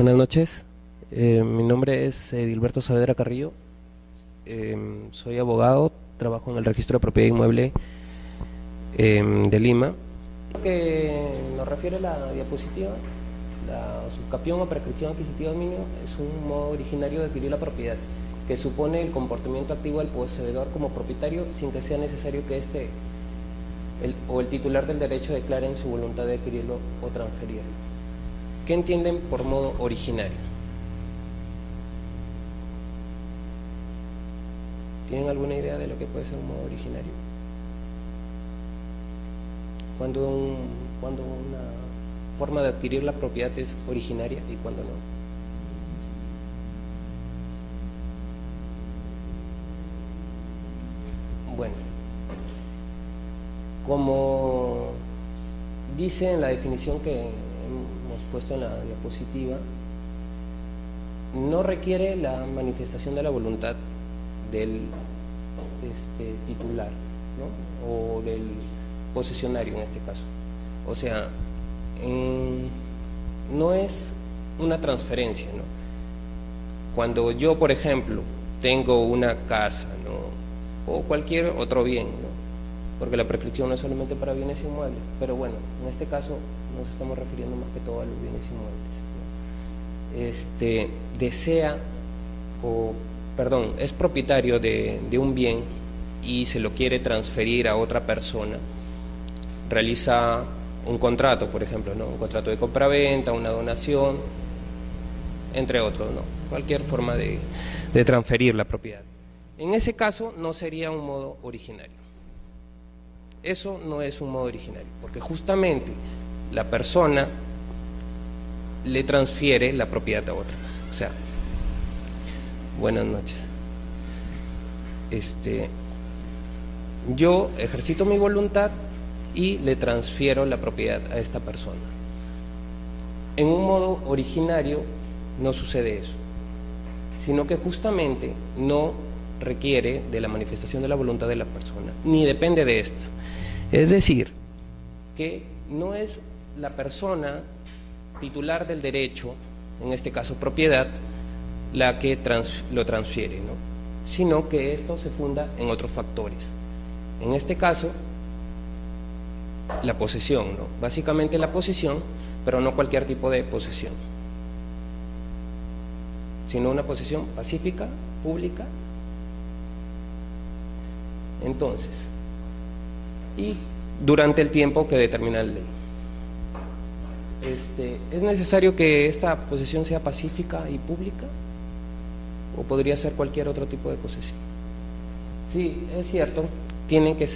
Buenas noches, mi nombre es Edilberto Saavedra Carrillo, soy abogado, trabajo en el Registro de Propiedad Inmueble de Lima. Lo que nos refiere la diapositiva, la subcapión o prescripción adquisitiva de dominio es un modo originario de adquirir la propiedad que supone el comportamiento activo del poseedor como propietario sin que sea necesario que el titular del derecho declare en su voluntad de adquirirlo o transferirlo. ¿Qué entienden por modo originario? ¿Tienen alguna idea de lo que puede ser un modo originario? Cuando una forma de adquirir la propiedad es originaria y cuando no. Bueno, como dice en la definición que hemos puesto en la diapositiva, no requiere la manifestación de la voluntad del titular, ¿no? O del posesionario en este caso. O sea, no es una transferencia, ¿no? Cuando yo, por ejemplo, tengo una casa, ¿no? O cualquier otro bien, ¿no? Porque la prescripción no es solamente para bienes inmuebles, pero bueno, en este caso nos estamos refiriendo más que todo a los bienes inmuebles, ¿no? Es propietario de un bien y se lo quiere transferir a otra persona, realiza un contrato, por ejemplo, ¿no? Un contrato de compraventa, una donación, entre otros, ¿no? Cualquier forma de transferir la propiedad. En ese caso no sería un modo originario. Eso no es un modo originario, porque justamente la persona le transfiere la propiedad a otra. O sea, buenas noches. Yo ejercito mi voluntad y le transfiero la propiedad a esta persona. En un modo originario no sucede eso, sino que justamente no requiere de la manifestación de la voluntad de la persona, ni depende de esta. Es decir, que no es la persona titular del derecho, en este caso propiedad, la que lo transfiere, ¿no? Sino que esto se funda en otros factores. En este caso, la posesión, ¿no? Básicamente la posesión, pero no cualquier tipo de posesión, sino una posesión pacífica, pública. Entonces, y durante el tiempo que determina la ley. ¿Es necesario que esta posesión sea pacífica y pública? ¿O podría ser cualquier otro tipo de posesión? Sí, es cierto, tiene que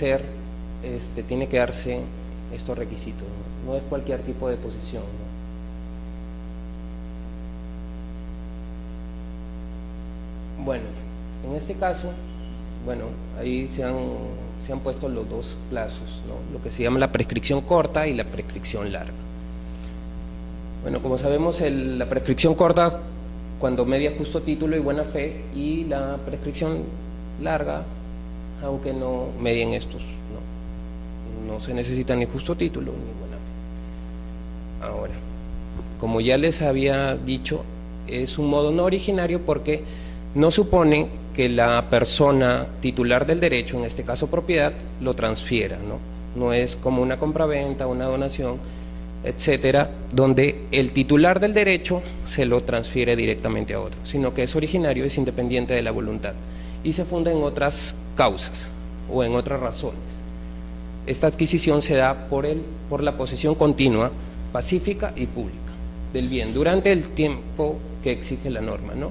darse estos requisitos, ¿no? No es cualquier tipo de posesión, ¿no? Bueno, en este caso, ahí se han puesto los dos plazos, ¿no? Lo que se llama la prescripción corta y la prescripción larga. Bueno, como sabemos, la prescripción corta cuando media justo título y buena fe, y la prescripción larga, aunque no medien estos, no se necesita ni justo título ni buena fe. Ahora, como ya les había dicho, es un modo no originario porque no supone que la persona titular del derecho, en este caso propiedad, lo transfiera, ¿no? No es como una compraventa, una donación, etcétera, donde el titular del derecho se lo transfiere directamente a otro, sino que es originario, es independiente de la voluntad y se funda en otras causas o en otras razones. Esta adquisición se da por la posesión continua, pacífica y pública del bien durante el tiempo que exige la norma, ¿no?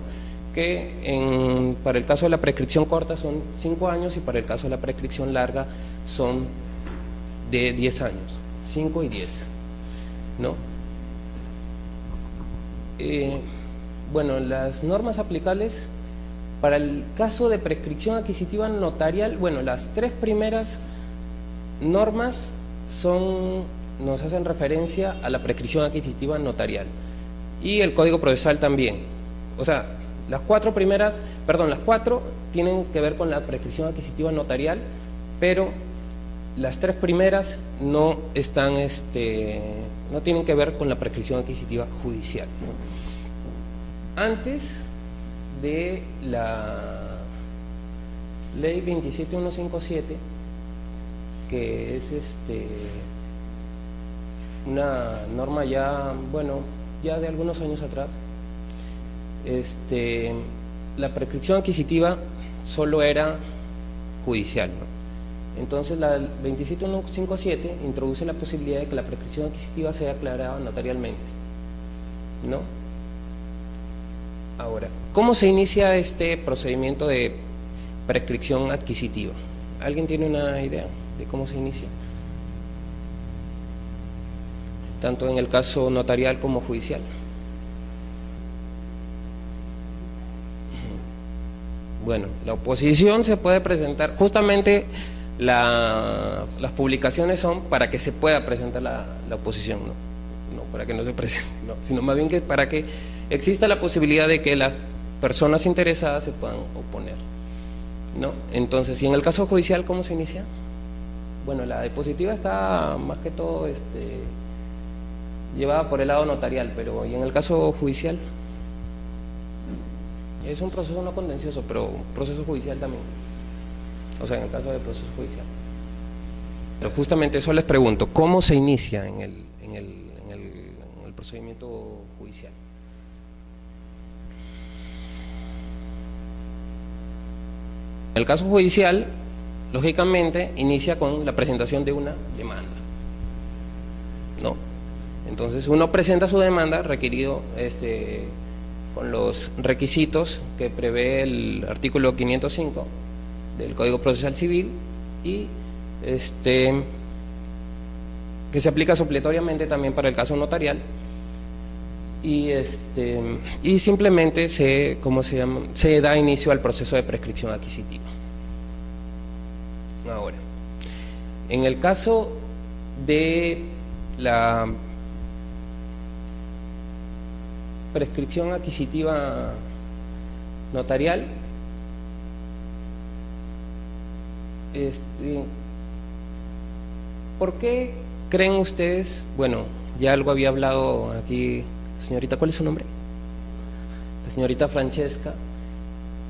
Que para el caso de la prescripción corta son 5 años y para el caso de la prescripción larga son de 10 años, 5 y 10, ¿no? Las normas aplicables para el caso de prescripción adquisitiva notarial, las 3 primeras normas nos hacen referencia a la prescripción adquisitiva notarial y el Código Procesal también. O sea, las 4 tienen que ver con la prescripción adquisitiva notarial, pero las 3 primeras no están, no tienen que ver con la prescripción adquisitiva judicial, ¿no? antes de la ley 27157, que es una norma ya, bueno, ya de algunos años atrás, la prescripción adquisitiva solo era judicial, ¿no? Entonces la 27157 introduce la posibilidad de que la prescripción adquisitiva sea aclarada notarialmente, ¿no? Ahora, ¿cómo se inicia este procedimiento de prescripción adquisitiva? ¿Alguien tiene una idea de cómo se inicia? Tanto en el caso notarial como judicial. Bueno, la oposición se puede presentar, justamente las publicaciones son para que se pueda presentar la oposición, no para que no se presente, no, sino más bien que para que exista la posibilidad de que las personas interesadas se puedan oponer, ¿no? Entonces, y en el caso judicial, ¿cómo se inicia? Bueno, la depositiva está más que todo llevada por el lado notarial, pero ¿y en el caso judicial? Es un proceso no contencioso, pero un proceso judicial también. O sea, en el caso del proceso judicial. Pero justamente eso les pregunto, ¿cómo se inicia en el procedimiento judicial? En el caso judicial, lógicamente, inicia con la presentación de una demanda, ¿no? Entonces, uno presenta su demanda requerido con los requisitos que prevé el artículo 505 del Código Procesal Civil y que se aplica supletoriamente también para el caso notarial y simplemente se da inicio al proceso de prescripción adquisitiva. Ahora, en el caso de la prescripción adquisitiva notarial, ¿por qué creen ustedes? Bueno, ya algo había hablado aquí la señorita, ¿cuál es su nombre? La señorita Francesca,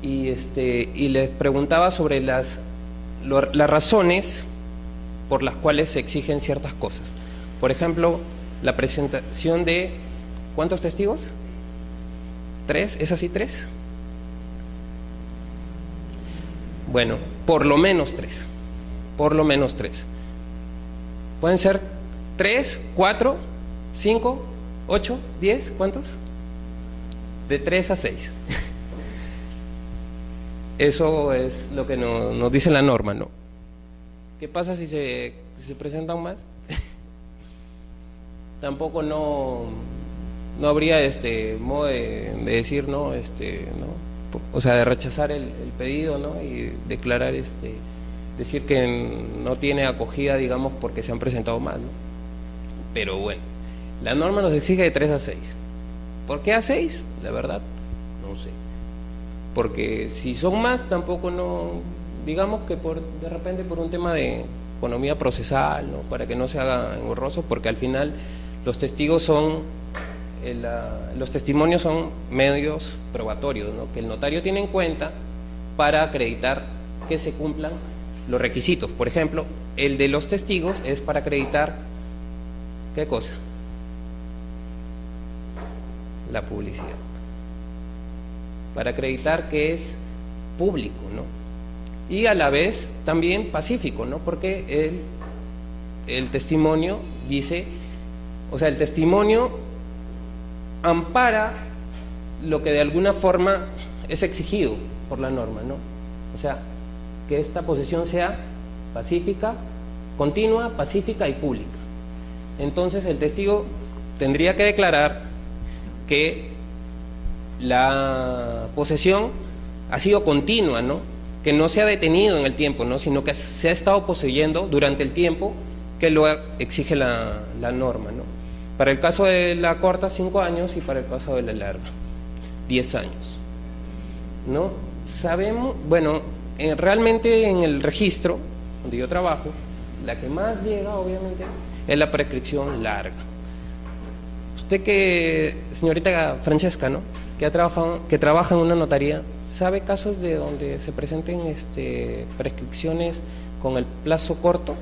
y les preguntaba sobre las razones por las cuales se exigen ciertas cosas. Por ejemplo, la presentación de ¿cuántos testigos? ¿3? ¿Es así 3? Bueno, por lo menos 3. Por lo menos 3. Pueden ser 3, 4, 5, 8, 10, ¿cuántos? De 3 a 6. Eso es lo que nos dice la norma, ¿no? ¿Qué pasa si se presentan más? Tampoco no habría modo de decir no, o sea, de rechazar el pedido, ¿no? Y declarar decir que no tiene acogida, digamos, porque se han presentado más, ¿no? Pero bueno, la norma nos exige de 3 a 6. ¿Por qué a 6? La verdad, no sé. Porque si son más, tampoco digamos que de repente por un tema de economía procesal, ¿no? Para que no se haga engorroso, porque al final los testigos los testimonios son medios probatorios, ¿no? Que el notario tiene en cuenta para acreditar que se cumplan los requisitos. Por ejemplo, el de los testigos es para acreditar ¿qué cosa? La publicidad. Para acreditar que es público, ¿no? Y a la vez también pacífico, ¿no? Porque el testimonio dice, o sea, el testimonio ampara lo que de alguna forma es exigido por la norma, ¿no? O sea, que esta posesión sea pacífica, continua, pacífica y pública. Entonces el testigo tendría que declarar que la posesión ha sido continua, ¿no? Que no se ha detenido en el tiempo, ¿no? Sino que se ha estado poseyendo durante el tiempo que lo exige la norma, ¿no? Para el caso de la corta, 5 años, y para el caso de la larga, 10 años, ¿no? Sabemos, bueno, realmente en el registro donde yo trabajo, la que más llega, obviamente, es la prescripción larga. Usted que, señorita Francesca, ¿no? Que trabaja en una notaría, ¿sabe casos de donde se presenten prescripciones con el plazo corto?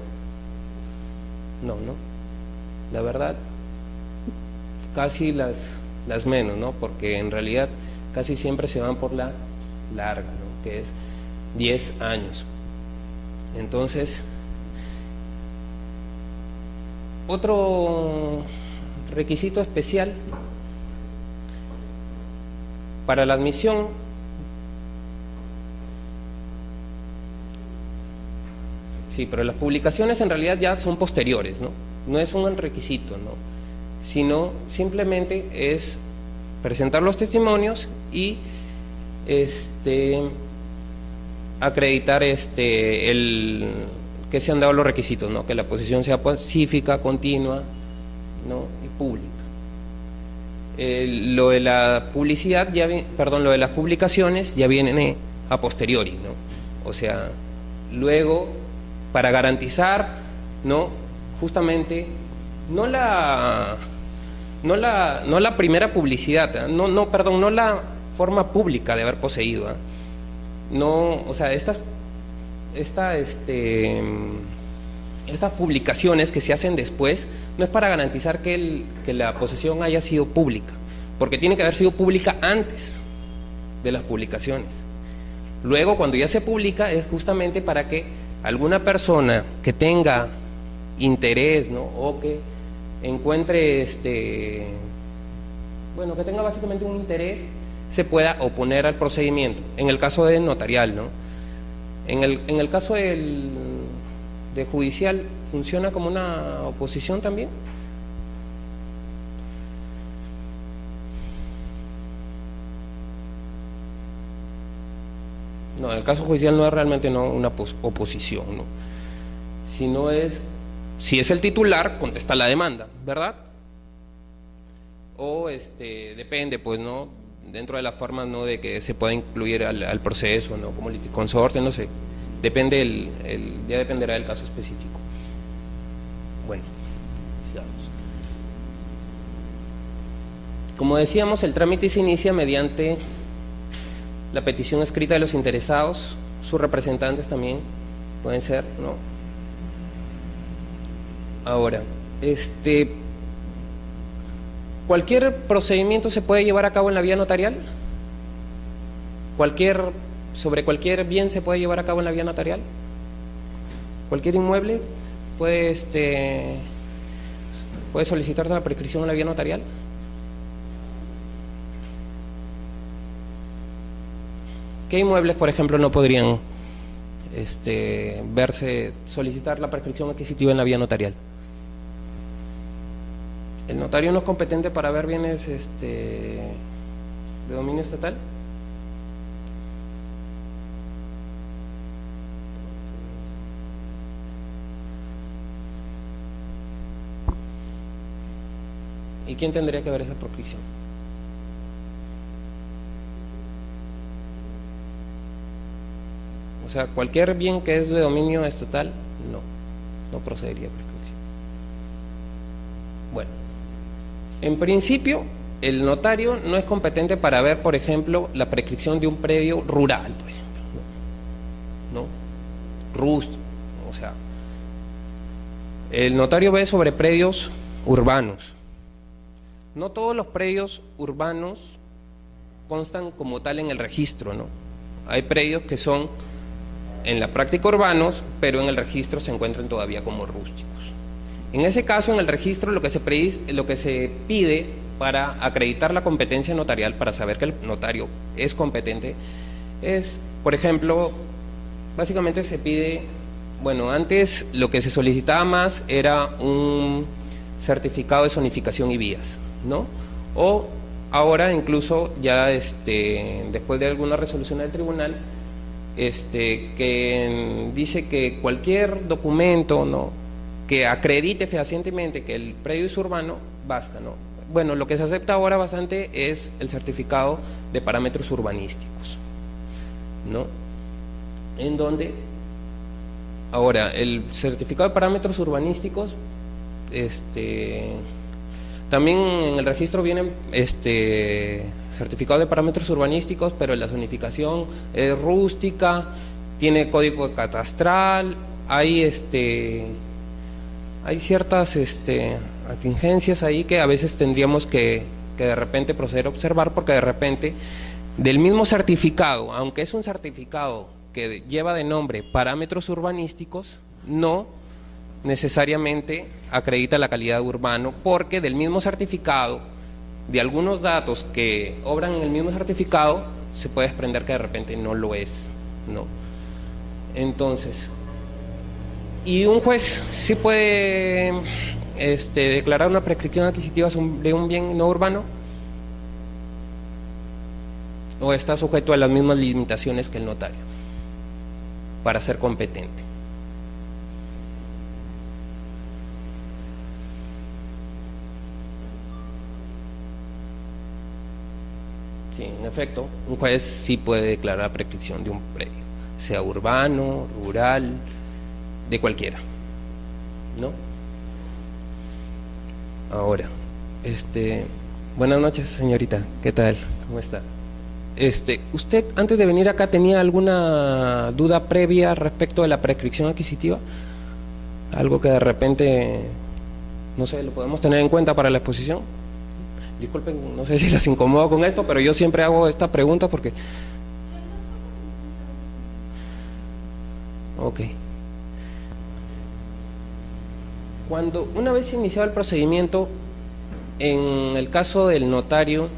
No, ¿no? La verdad, casi las menos, ¿no? Porque en realidad casi siempre se van por la larga, ¿no? Que es 10 años. Entonces, otro requisito especial para la admisión sí, pero las publicaciones en realidad ya son posteriores, ¿no? No es un requisito, ¿no? Sino simplemente es presentar los testimonios y acreditar que se han dado los requisitos, ¿no? Que la posición sea pacífica, continua, ¿no? Y pública. Lo de la publicidad, lo de las publicaciones ya viene a posteriori, ¿no? O sea, luego, para garantizar, ¿no? Justamente, no la primera publicidad, no la forma pública de haber poseído, ¿eh? No, o sea, estas publicaciones que se hacen después no es para garantizar que la posesión haya sido pública, porque tiene que haber sido pública antes de las publicaciones. Luego, cuando ya se publica, es justamente para que alguna persona que tenga interés, ¿no? O que encuentre que tenga básicamente un interés, se pueda oponer al procedimiento. En el caso de notarial, ¿no? En el caso de judicial, ¿funciona como una oposición también? No, en el caso judicial no es realmente una oposición, ¿no? Sino si es el titular, contesta la demanda, ¿verdad? O depende, pues, ¿no? Dentro de las formas, ¿no? De que se pueda incluir al proceso, ¿no? Como liticonsorte, no sé. Depende ya dependerá del caso específico. Bueno, sigamos. Como decíamos, el trámite se inicia mediante la petición escrita de los interesados, sus representantes también pueden ser, ¿no? Ahora, ¿cualquier procedimiento se puede llevar a cabo en la vía notarial? ¿Sobre cualquier bien se puede llevar a cabo en la vía notarial? ¿Cualquier inmueble puede solicitar la prescripción en la vía notarial? ¿Qué inmuebles, por ejemplo, no podrían solicitar la prescripción adquisitiva en la vía notarial? ¿El notario no es competente para ver bienes de dominio estatal? ¿Y quién tendría que ver esa prescripción? O sea, cualquier bien que es de dominio estatal, no procedería a prescripción. Bueno, en principio, el notario no es competente para ver, por ejemplo, la prescripción de un predio rural, por ejemplo, ¿no? Rústico, o sea, el notario ve sobre predios urbanos. No todos los predios urbanos constan como tal en el registro, ¿no? Hay predios que son en la práctica urbanos, pero en el registro se encuentran todavía como rústicos. En ese caso, en el registro lo que se pide para acreditar la competencia notarial, para saber que el notario es competente, es, por ejemplo, básicamente se pide, bueno, antes lo que se solicitaba más era un certificado de zonificación y vías, ¿no? O ahora incluso ya después de alguna resolución del tribunal, que dice que cualquier documento, ¿no?, que acredite fehacientemente que el predio es urbano, basta, ¿no? Bueno, lo que se acepta ahora bastante es el certificado de parámetros urbanísticos, ¿no? En donde, ahora, el certificado de parámetros urbanísticos, También en el registro vienen certificados de parámetros urbanísticos, pero la zonificación es rústica, tiene código catastral, hay ciertas atingencias ahí que a veces tendríamos que de repente proceder a observar, porque de repente del mismo certificado, aunque es un certificado que lleva de nombre parámetros urbanísticos, no necesariamente acredita la calidad de urbano, porque del mismo certificado, de algunos datos que obran en el mismo certificado, se puede desprender que de repente no lo es, ¿no? Entonces, y un juez sí puede declarar una prescripción adquisitiva de un bien no urbano, o está sujeto a las mismas limitaciones que el notario para ser competente. Sí, en efecto, un juez sí puede declarar prescripción de un predio, sea urbano, rural, de cualquiera, ¿no? Ahora, buenas noches, señorita, ¿qué tal? ¿Cómo está? ¿Usted antes de venir acá tenía alguna duda previa respecto de la prescripción adquisitiva? Algo que de repente, no sé, lo podemos tener en cuenta para la exposición. Disculpen, no sé si las incomodo con esto, pero yo siempre hago esta pregunta porque... Ok. Cuando una vez iniciado el procedimiento, en el caso del notario,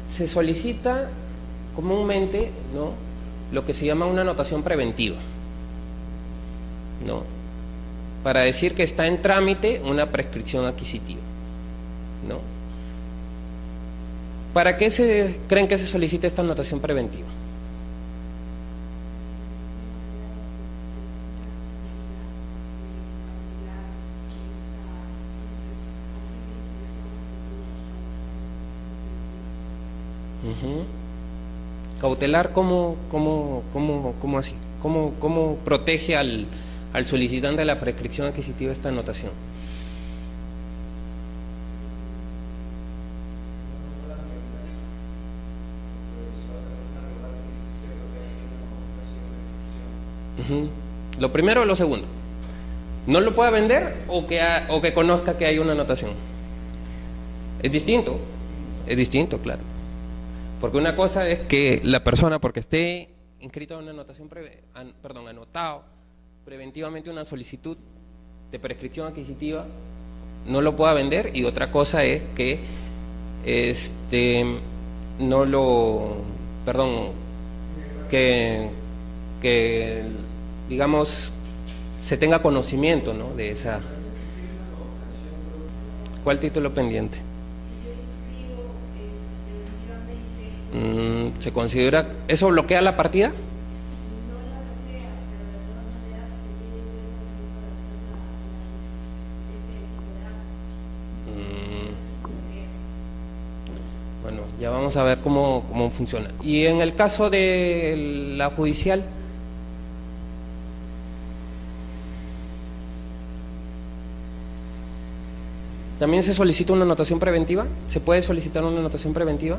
se solicita comúnmente, ¿no?, lo que se llama una anotación preventiva, ¿no?, para decir que está en trámite una prescripción adquisitiva, ¿no? ¿Para qué creen que se solicita esta anotación preventiva? Cautelar, ¿cómo así? ¿Cómo protege al solicitante de la prescripción adquisitiva esta anotación? ¿Lo primero o lo segundo? ¿No lo pueda vender o que conozca que hay una anotación? Es distinto, claro. Porque una cosa es que la persona, porque esté inscrito en una anotación anotado preventivamente una solicitud de prescripción adquisitiva, no lo pueda vender, y otra cosa es que que digamos se tenga conocimiento, ¿no?, de esa. ¿Cuál título pendiente? ¿Se considera, eso bloquea la partida? Bueno, ya vamos a ver cómo funciona. Y en el caso de la judicial, ¿también se solicita una anotación preventiva? ¿Se puede solicitar una anotación preventiva?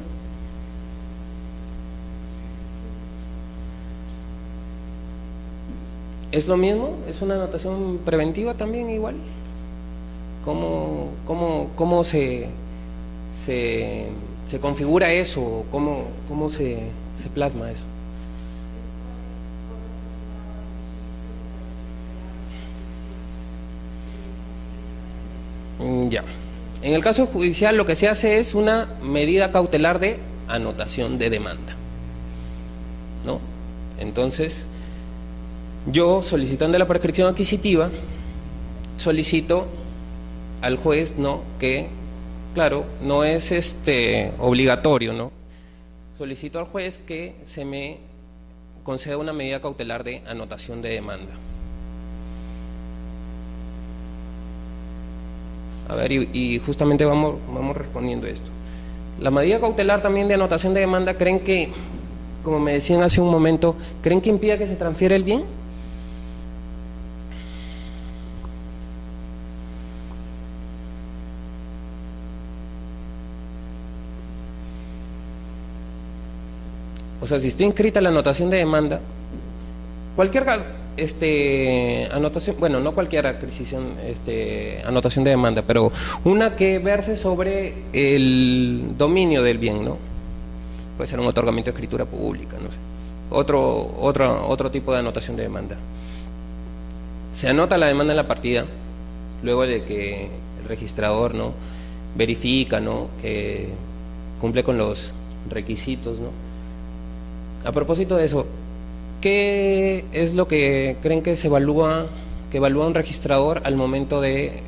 ¿Es lo mismo? ¿Es una anotación preventiva también igual? ¿Cómo se configura eso? ¿Cómo se plasma eso? Ya. En el caso judicial lo que se hace es una medida cautelar de anotación de demanda, ¿no? Entonces, yo, solicitando la prescripción adquisitiva, solicito al juez, ¿no?, que, claro, no es obligatorio, ¿no? Solicito al juez que se me conceda una medida cautelar de anotación de demanda. A ver, y justamente vamos respondiendo esto. La medida cautelar también de anotación de demanda, ¿creen que, como me decían hace un momento, creen que impida que se transfiera el bien? O sea, si está inscrita la anotación de demanda, cualquier anotación, bueno, no cualquier adquisición, anotación de demanda, pero una que verse sobre el dominio del bien, ¿no? Puede ser un otorgamiento de escritura pública, no sé. Otro tipo de anotación de demanda. Se anota la demanda en la partida, luego de que el registrador, ¿no?, verifica, ¿no?, que cumple con los requisitos, ¿no? A propósito de eso, ¿qué es lo que creen que evalúa un registrador al momento de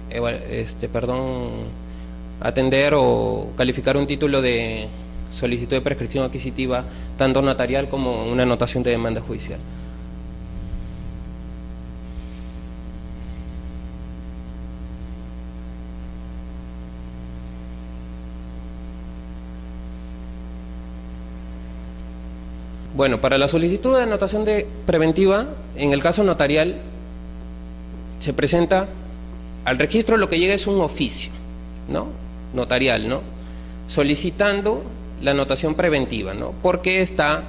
atender o calificar un título de solicitud de prescripción adquisitiva, tanto notarial como una anotación de demanda judicial? Bueno, para la solicitud de anotación de preventiva, en el caso notarial, se presenta al registro, lo que llega es un oficio, ¿no?, notarial, ¿no?, solicitando la anotación preventiva, ¿no?, porque está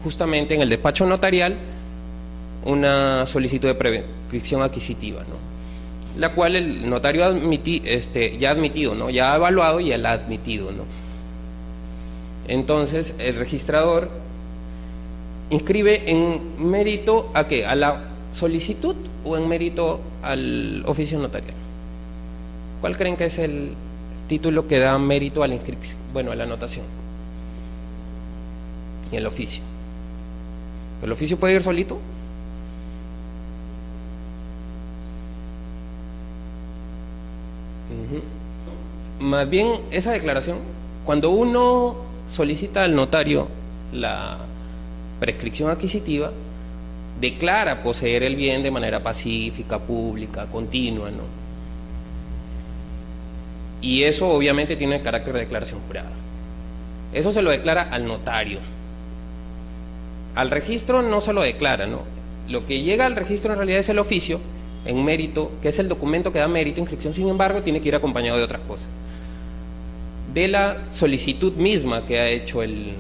justamente en el despacho notarial una solicitud de prescripción adquisitiva, ¿no?, la cual el notario ya ha admitido, ¿no?, ya ha evaluado y ya la ha admitido, ¿no? Entonces, el registrador inscribe en mérito ¿a qué? ¿A la solicitud o en mérito al oficio notarial? ¿Cuál creen que es el título que da mérito a la inscripción? Bueno, a la anotación. Y el oficio. ¿El oficio puede ir solito? Más bien, esa declaración, cuando uno solicita al notario la prescripción adquisitiva, declara poseer el bien de manera pacífica, pública, continua, ¿no? Y eso obviamente tiene carácter de declaración jurada. Eso se lo declara al notario. Al registro no se lo declara, ¿no? Lo que llega al registro en realidad es el oficio en mérito, que es el documento que da mérito a inscripción. Sin embargo, tiene que ir acompañado de otras cosas, de la solicitud misma que ha hecho el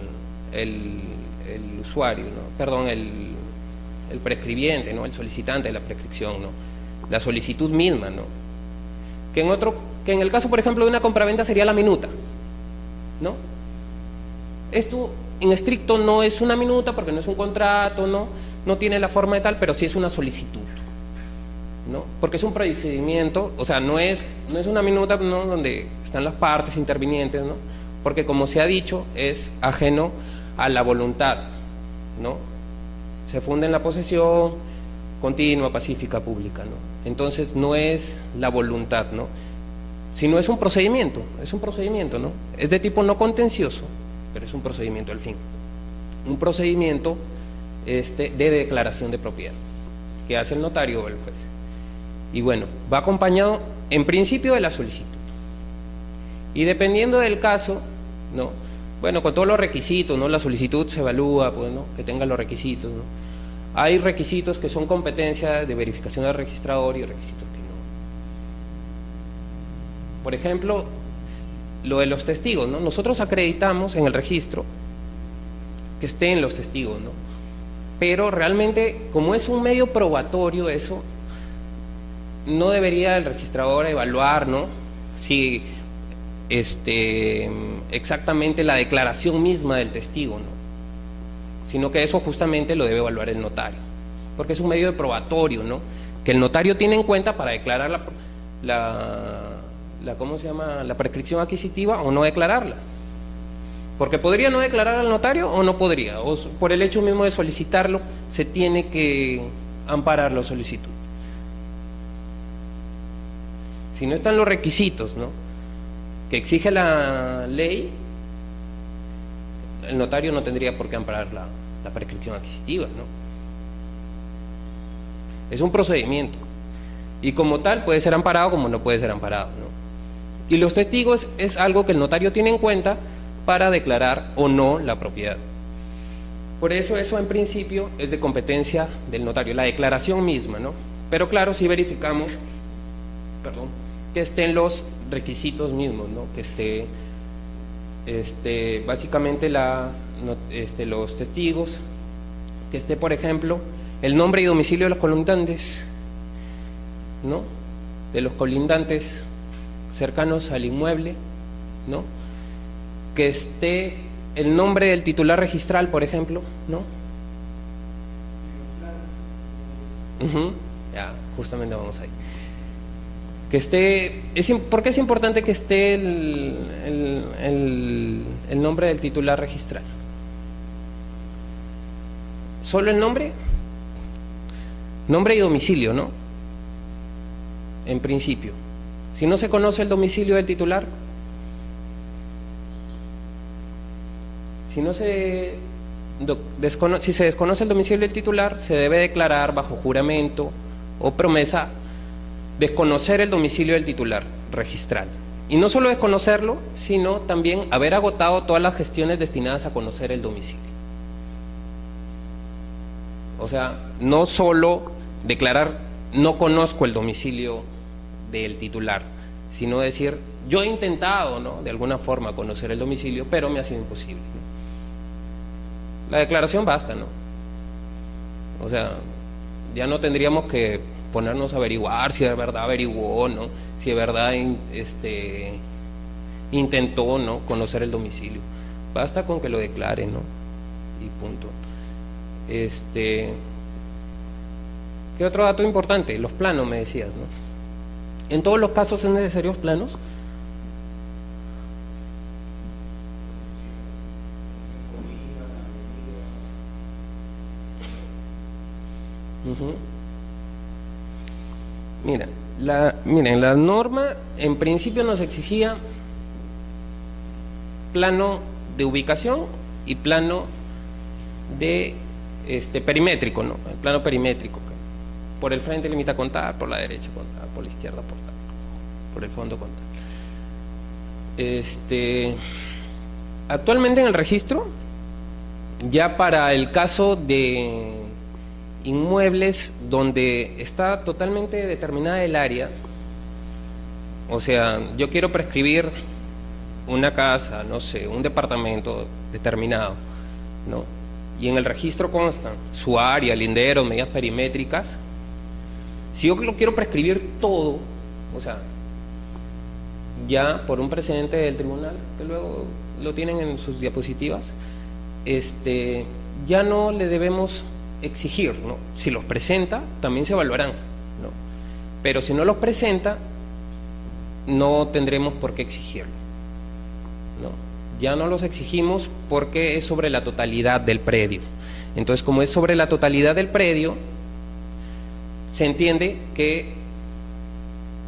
usuario, ¿no?, perdón, el prescribiente, ¿no?, el solicitante de la prescripción, ¿no?, la solicitud misma, ¿no?, que en el caso, por ejemplo, de una compraventa sería la minuta, ¿no? Esto en estricto no es una minuta porque no es un contrato, no tiene la forma de tal, pero sí es una solicitud, ¿no?, porque es un procedimiento, o sea, no es una minuta, ¿no?, donde están las partes intervinientes, ¿no?, porque como se ha dicho, es ajeno a la voluntad, ¿no? Se funda en la posesión continua, pacífica, pública, ¿no? Entonces no es la voluntad, ¿no?, sino es un procedimiento, ¿no? Es de tipo no contencioso, pero es un procedimiento al fin, un procedimiento de declaración de propiedad que hace el notario o el juez. Y bueno, va acompañado en principio de la solicitud, y dependiendo del caso, ¿no?, bueno, con todos los requisitos, ¿no?, la solicitud se evalúa, pues, ¿no?, que tenga los requisitos, ¿no? Hay requisitos que son competencia de verificación del registrador y requisitos que no. Por ejemplo, lo de los testigos, ¿no? Nosotros acreditamos en el registro que estén los testigos, ¿no?, pero realmente, como es un medio probatorio, eso no debería el registrador evaluar, ¿no?, si exactamente la declaración misma del testigo, ¿no?, sino que eso justamente lo debe evaluar el notario, porque es un medio de probatorio, ¿no?, que el notario tiene en cuenta para declarar ¿cómo se llama?, la prescripción adquisitiva o no declararla, porque podría no declarar al notario o no podría, o por el hecho mismo de solicitarlo se tiene que amparar la solicitud. Si no están los requisitos, ¿no?, que exige la ley, el notario no tendría por qué amparar la prescripción adquisitiva, ¿no? Es un procedimiento y como tal puede ser amparado como no puede ser amparado, ¿no? Y los testigos es algo que el notario tiene en cuenta para declarar o no la propiedad. Por eso en principio es de competencia del notario, la declaración misma, ¿no? Pero claro, si verificamos, que estén los requisitos mismos, ¿no?, que básicamente los testigos, que esté, por ejemplo, el nombre y domicilio de los colindantes, ¿no? De los colindantes cercanos al inmueble, ¿no? Que esté el nombre del titular registral, por ejemplo, ¿no? Ya, justamente vamos ahí. Que esté, ¿por qué es importante que esté el nombre del titular registral? ¿Solo el nombre? Nombre y domicilio, ¿no? En principio. Si no se conoce el domicilio del titular, si se desconoce el domicilio del titular, se debe declarar bajo juramento o promesa desconocer el domicilio del titular registral. Y no solo desconocerlo, sino también haber agotado todas las gestiones destinadas a conocer el domicilio. O sea, no solo declarar no conozco el domicilio del titular, sino decir yo he intentado, ¿no?, de alguna forma conocer el domicilio, pero me ha sido imposible, ¿no? La declaración basta, ¿no? O sea, ya no tendríamos que ponernos a averiguar si de verdad averiguó, ¿no?, si de verdad intentó, ¿no?, conocer el domicilio. Basta con que lo declare, ¿no? Y punto. ¿Qué otro dato importante? Los planos, me decías, ¿no? ¿En todos los casos es necesario los planos? Miren, la norma en principio nos exigía plano de ubicación y plano de perimétrico, ¿no? El plano perimétrico, por el frente limita a contar, por la derecha contar, por la izquierda contar, por el fondo contar. Actualmente en el registro, ya para el caso de inmuebles donde está totalmente determinada el área, o sea, yo quiero prescribir una casa, no sé, un departamento determinado, ¿no? Y en el registro constan su área, lindero, medidas perimétricas. Si yo lo quiero prescribir todo, o sea, ya por un precedente del tribunal, que luego lo tienen en sus diapositivas, ya no le debemos exigir, ¿no? Si los presenta, también se evaluarán, ¿no? Pero si no los presenta, no tendremos por qué exigirlo, ¿no? Ya no los exigimos porque es sobre la totalidad del predio. Entonces, como es sobre la totalidad del predio, se entiende que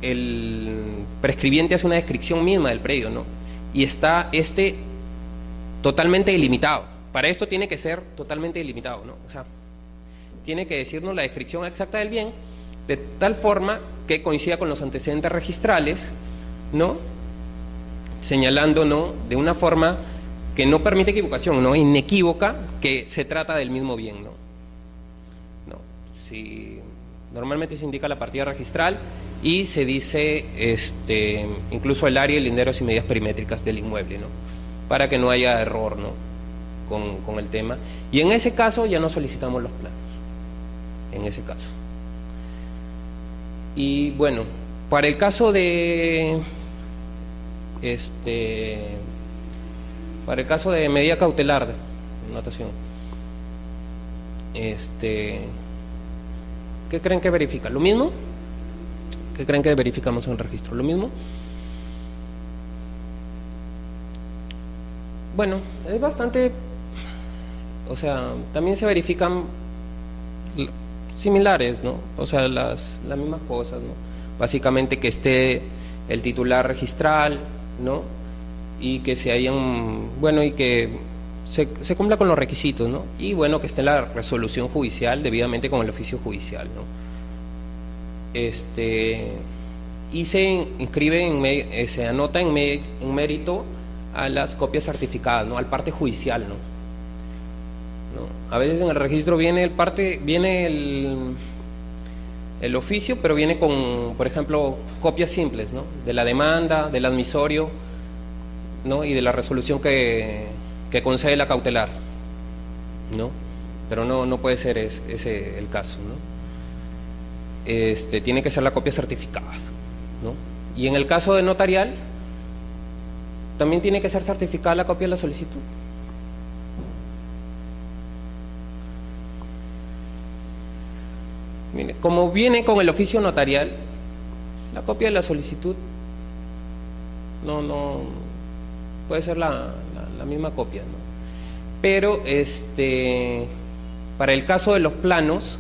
el prescribiente hace una descripción misma del predio, ¿no? Y está totalmente delimitado. Para esto tiene que ser totalmente delimitado, ¿no? O sea, tiene que decirnos la descripción exacta del bien de tal forma que coincida con los antecedentes registrales, ¿no?, señalando, ¿no?, de una forma que no permite equivocación, ¿no?, inequívoca, que se trata del mismo bien, ¿no? Si normalmente se indica la partida registral y se dice incluso el área, linderos y medidas perimétricas del inmueble, ¿no?, para que no haya error, ¿no?, con el tema. Y en ese caso ya no solicitamos los planos, en ese caso. Y bueno, para el caso de medida cautelar, notación, ¿qué creen que verifica? ¿Lo mismo? ¿Qué creen que verificamos en el registro? ¿Lo mismo? Bueno, es bastante, o sea, también se verifican similares, ¿no? O sea, las mismas cosas, ¿no? Básicamente que esté el titular registral, ¿no?, y que se hayan, bueno, y que se cumpla con los requisitos, ¿no? Y bueno, que esté la resolución judicial debidamente con el oficio judicial, ¿no? Y se inscribe se anota en mérito a las copias certificadas, ¿no?, al parte judicial, ¿no? A veces en el registro viene el oficio, pero viene con, por ejemplo, copias simples, ¿no?, de la demanda, del admisorio, ¿no? Y de la resolución que concede la cautelar, ¿no? Pero no puede ser ese el caso, ¿no? Tiene que ser la copia certificada, ¿no? Y en el caso de notarial, también tiene que ser certificada la copia de la solicitud. Mire, como viene con el oficio notarial, la copia de la solicitud no puede ser la misma copia, ¿no? Pero para el caso de los planos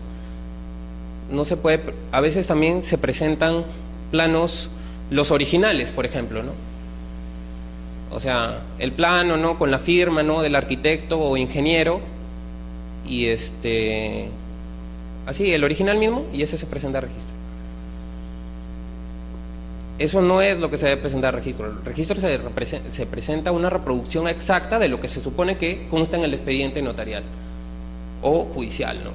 no se puede, a veces también se presentan planos, los originales, por ejemplo, ¿no? O sea, el plano, ¿no? Con la firma, ¿no? Del arquitecto o ingeniero, y así, el original mismo, y ese se presenta a registro. Eso no es lo que se debe presentar al registro. El registro se presenta una reproducción exacta de lo que se supone que consta en el expediente notarial o judicial, ¿no?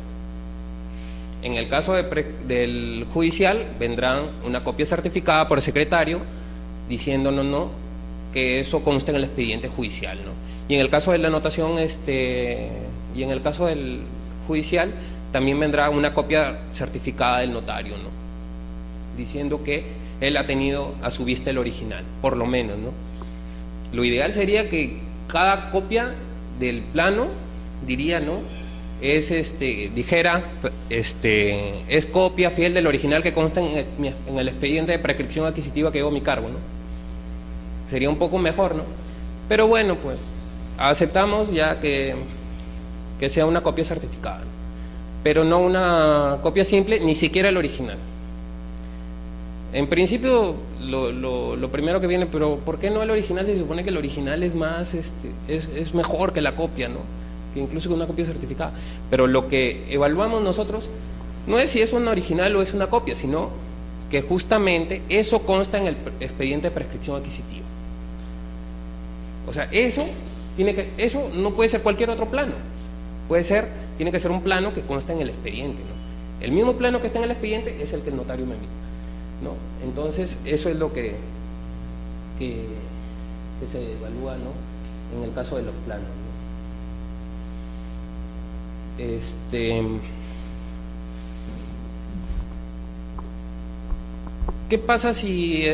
En el caso del judicial vendrán una copia certificada por el secretario diciéndonos, ¿no?, que eso consta en el expediente judicial, ¿no? Y en el caso de la anotación, y en el caso del judicial también vendrá una copia certificada del notario, ¿no?, diciendo que él ha tenido a su vista el original, por lo menos, ¿no? Lo ideal sería que cada copia del plano, diría, ¿no?, dijera, es copia fiel del original que consta en el expediente de prescripción adquisitiva que llevo a mi cargo, ¿no? Sería un poco mejor, ¿no? Pero bueno, pues aceptamos ya que sea una copia certificada, ¿no?, pero no una copia simple, ni siquiera el original. En principio, lo primero que viene, pero ¿por qué no el original? Se supone que el original es más, es mejor que la copia, ¿no?, que incluso que una copia certificada. Pero lo que evaluamos nosotros no es si es un original o es una copia, sino que justamente eso consta en el expediente de prescripción adquisitiva. O sea, eso no puede ser cualquier otro plano. Tiene que ser un plano que consta en el expediente, ¿no? El mismo plano que está en el expediente es el que el notario me emite, ¿no? Entonces, eso es lo que se evalúa, ¿no?, en el caso de los planos, ¿no? ¿Qué pasa si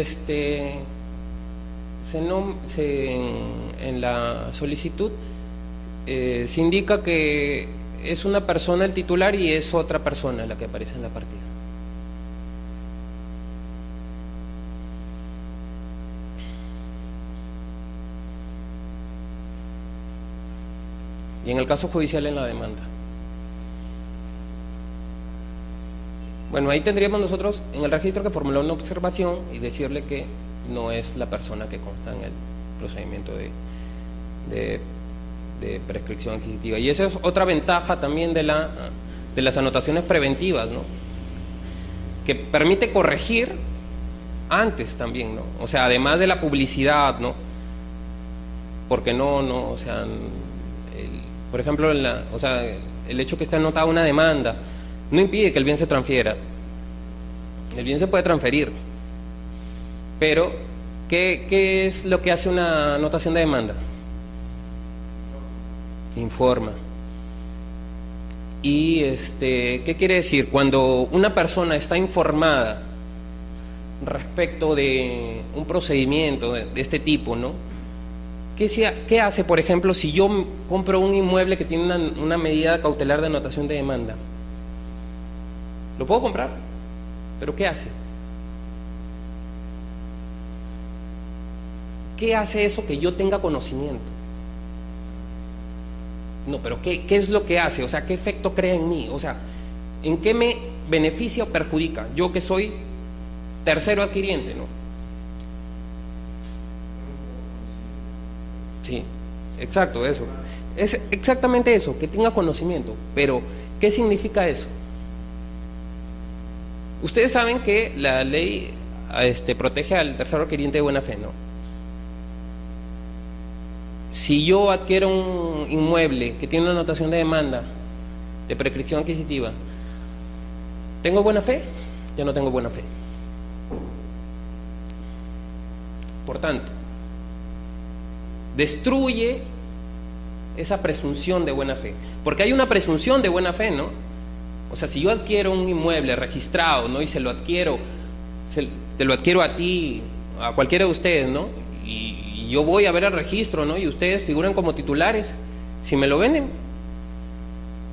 en la solicitud se indica que es una persona el titular y es otra persona la que aparece en la partida? Y en el caso judicial, en la demanda. Bueno, ahí tendríamos nosotros en el registro que formular una observación y decirle que no es la persona que consta en el procedimiento de prescripción adquisitiva. Y esa es otra ventaja también de las anotaciones preventivas, ¿no?, que permite corregir antes también, ¿no? O sea, además de la publicidad, ¿no? Porque o sea, por ejemplo, el hecho que esté anotada una demanda no impide que el bien se transfiera. El bien se puede transferir, pero ¿qué es lo que hace una anotación de demanda? Informa. Y ¿qué quiere decir? Cuando una persona está informada respecto de un procedimiento de este tipo, ¿no?, ¿qué hace, por ejemplo, si yo compro un inmueble que tiene una medida cautelar de anotación de demanda? ¿Lo puedo comprar? ¿Pero qué hace? ¿Qué hace eso que yo tenga conocimiento? No, pero ¿qué es lo que hace? O sea, ¿qué efecto crea en mí? O sea, ¿en qué me beneficia o perjudica? Yo que soy tercero adquiriente, ¿no? Sí, exacto, eso. Es exactamente eso, que tenga conocimiento. Pero, ¿qué significa eso? Ustedes saben que la ley protege al tercero adquiriente de buena fe, ¿no? Si yo adquiero un inmueble que tiene una anotación de demanda de prescripción adquisitiva, ¿tengo buena fe? Ya no tengo buena fe. Por tanto, destruye esa presunción de buena fe, porque hay una presunción de buena fe, ¿no? O sea, si yo adquiero un inmueble registrado, ¿no? Y te lo adquiero a ti, a cualquiera de ustedes, ¿no? Y yo voy a ver el registro, ¿no? Y ustedes figuran como titulares. Si me lo venden,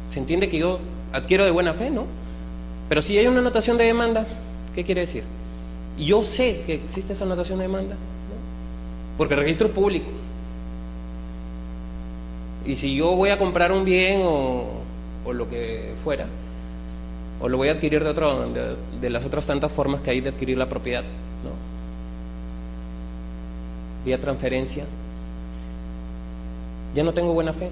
se entiende que yo adquiero de buena fe, ¿no? Pero si hay una anotación de demanda, ¿qué quiere decir? Yo sé que existe esa anotación de demanda, ¿no? Porque el registro es público. Y si yo voy a comprar un bien o lo que fuera, o lo voy a adquirir de las otras tantas formas que hay de adquirir la propiedad, ¿no? Vía transferencia, ya no tengo buena fe.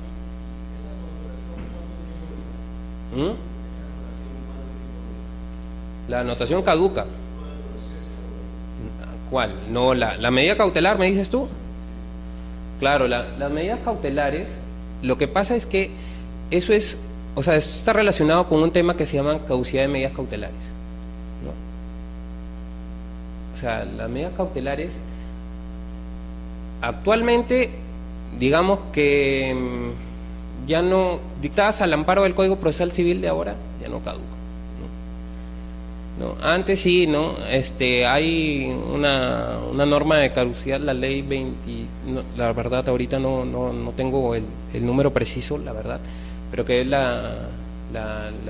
La anotación caduca. ¿Cuál? No, la medida cautelar, ¿me dices tú? Claro, las medidas cautelares, lo que pasa es que eso es, o sea, esto está relacionado con un tema que se llama caducidad de medidas cautelares, ¿no? O sea, las medidas cautelares actualmente, digamos que ya no, dictadas al amparo del Código Procesal Civil de ahora, ya no caducan, ¿no? ¿No? Antes sí, ¿no? Hay una norma de caducidad, la ley 20, no, la verdad ahorita no tengo el número preciso, la verdad, pero que es la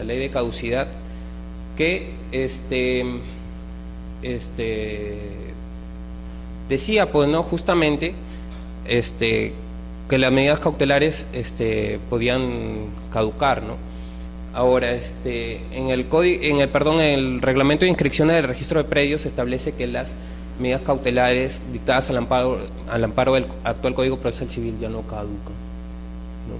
ley de caducidad que decía, pues, no, justamente que las medidas cautelares podían caducar, ¿no? Ahora, en el reglamento de inscripciones del registro de predios se establece que las medidas cautelares dictadas al amparo del actual Código Procesal Civil ya no caducan, ¿no?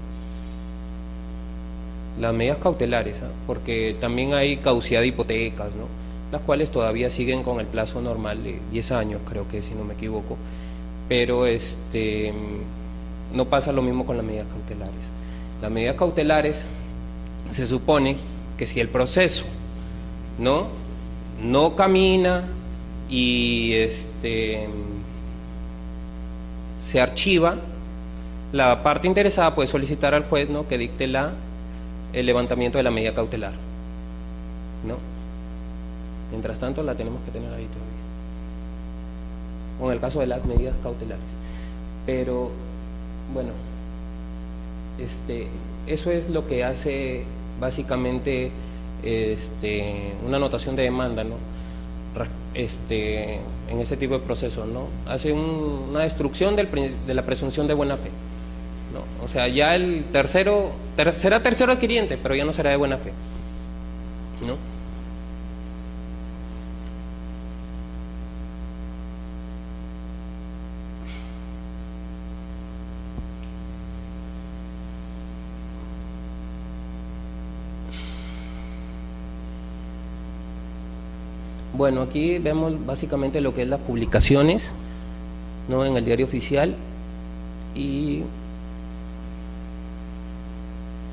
Las medidas cautelares, ¿eh? Porque también hay caducidad de hipotecas, ¿no? Las cuales todavía siguen con el plazo normal de 10 años, creo que, si no me equivoco, pero no pasa lo mismo con las medidas cautelares. Las medidas cautelares, se supone que si el proceso no camina y se archiva, la parte interesada puede solicitar al juez, ¿no?, que dicte el levantamiento de la medida cautelar, ¿no? Mientras tanto la tenemos que tener ahí todavía, con el caso de las medidas cautelares. Pero bueno, eso es lo que hace básicamente una anotación de demanda, ¿no? En ese tipo de procesos, ¿no? Hace una destrucción de la presunción de buena fe, ¿no? O sea, ya el será tercero adquiriente, pero ya no será de buena fe, ¿no? Bueno, aquí vemos básicamente lo que es las publicaciones, ¿no?, en el diario oficial y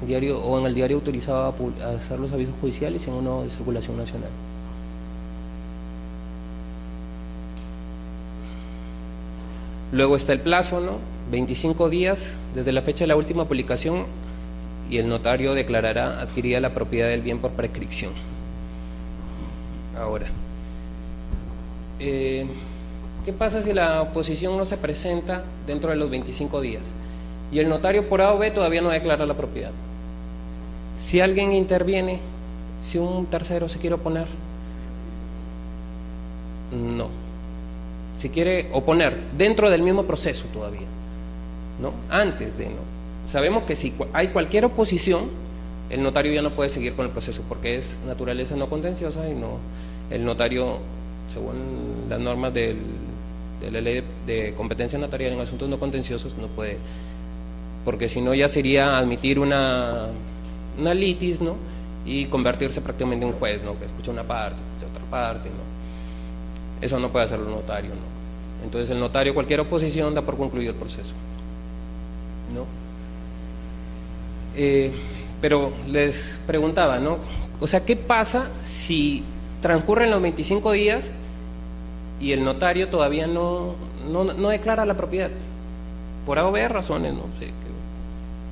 en el diario autorizado a hacer los avisos judiciales y en uno de circulación nacional. Luego está el plazo, ¿no? 25 días desde la fecha de la última publicación y el notario declarará adquirida la propiedad del bien por prescripción. Ahora, ¿qué pasa si la oposición no se presenta dentro de los 25 días y el notario por A o B todavía no declara la propiedad? Si alguien interviene, si un tercero se quiere oponer, no. Si quiere oponer dentro del mismo proceso todavía, ¿no? Antes de, ¿no? Sabemos que si hay cualquier oposición, el notario ya no puede seguir con el proceso porque es naturaleza no contenciosa y no, el notario, según las normas de la ley de competencia notarial en asuntos no contenciosos, no puede, porque si no ya sería admitir una litis, ¿no?, y convertirse prácticamente en un juez, ¿no?, que escucha una parte, escucha otra parte, ¿no? Eso no puede hacerlo el notario, ¿no? Entonces el notario, cualquier oposición, da por concluido el proceso, ¿no? Pero les preguntaba, ¿no? O sea, ¿qué pasa si transcurren los 25 días y el notario todavía no declara la propiedad? por A o B razones, no sé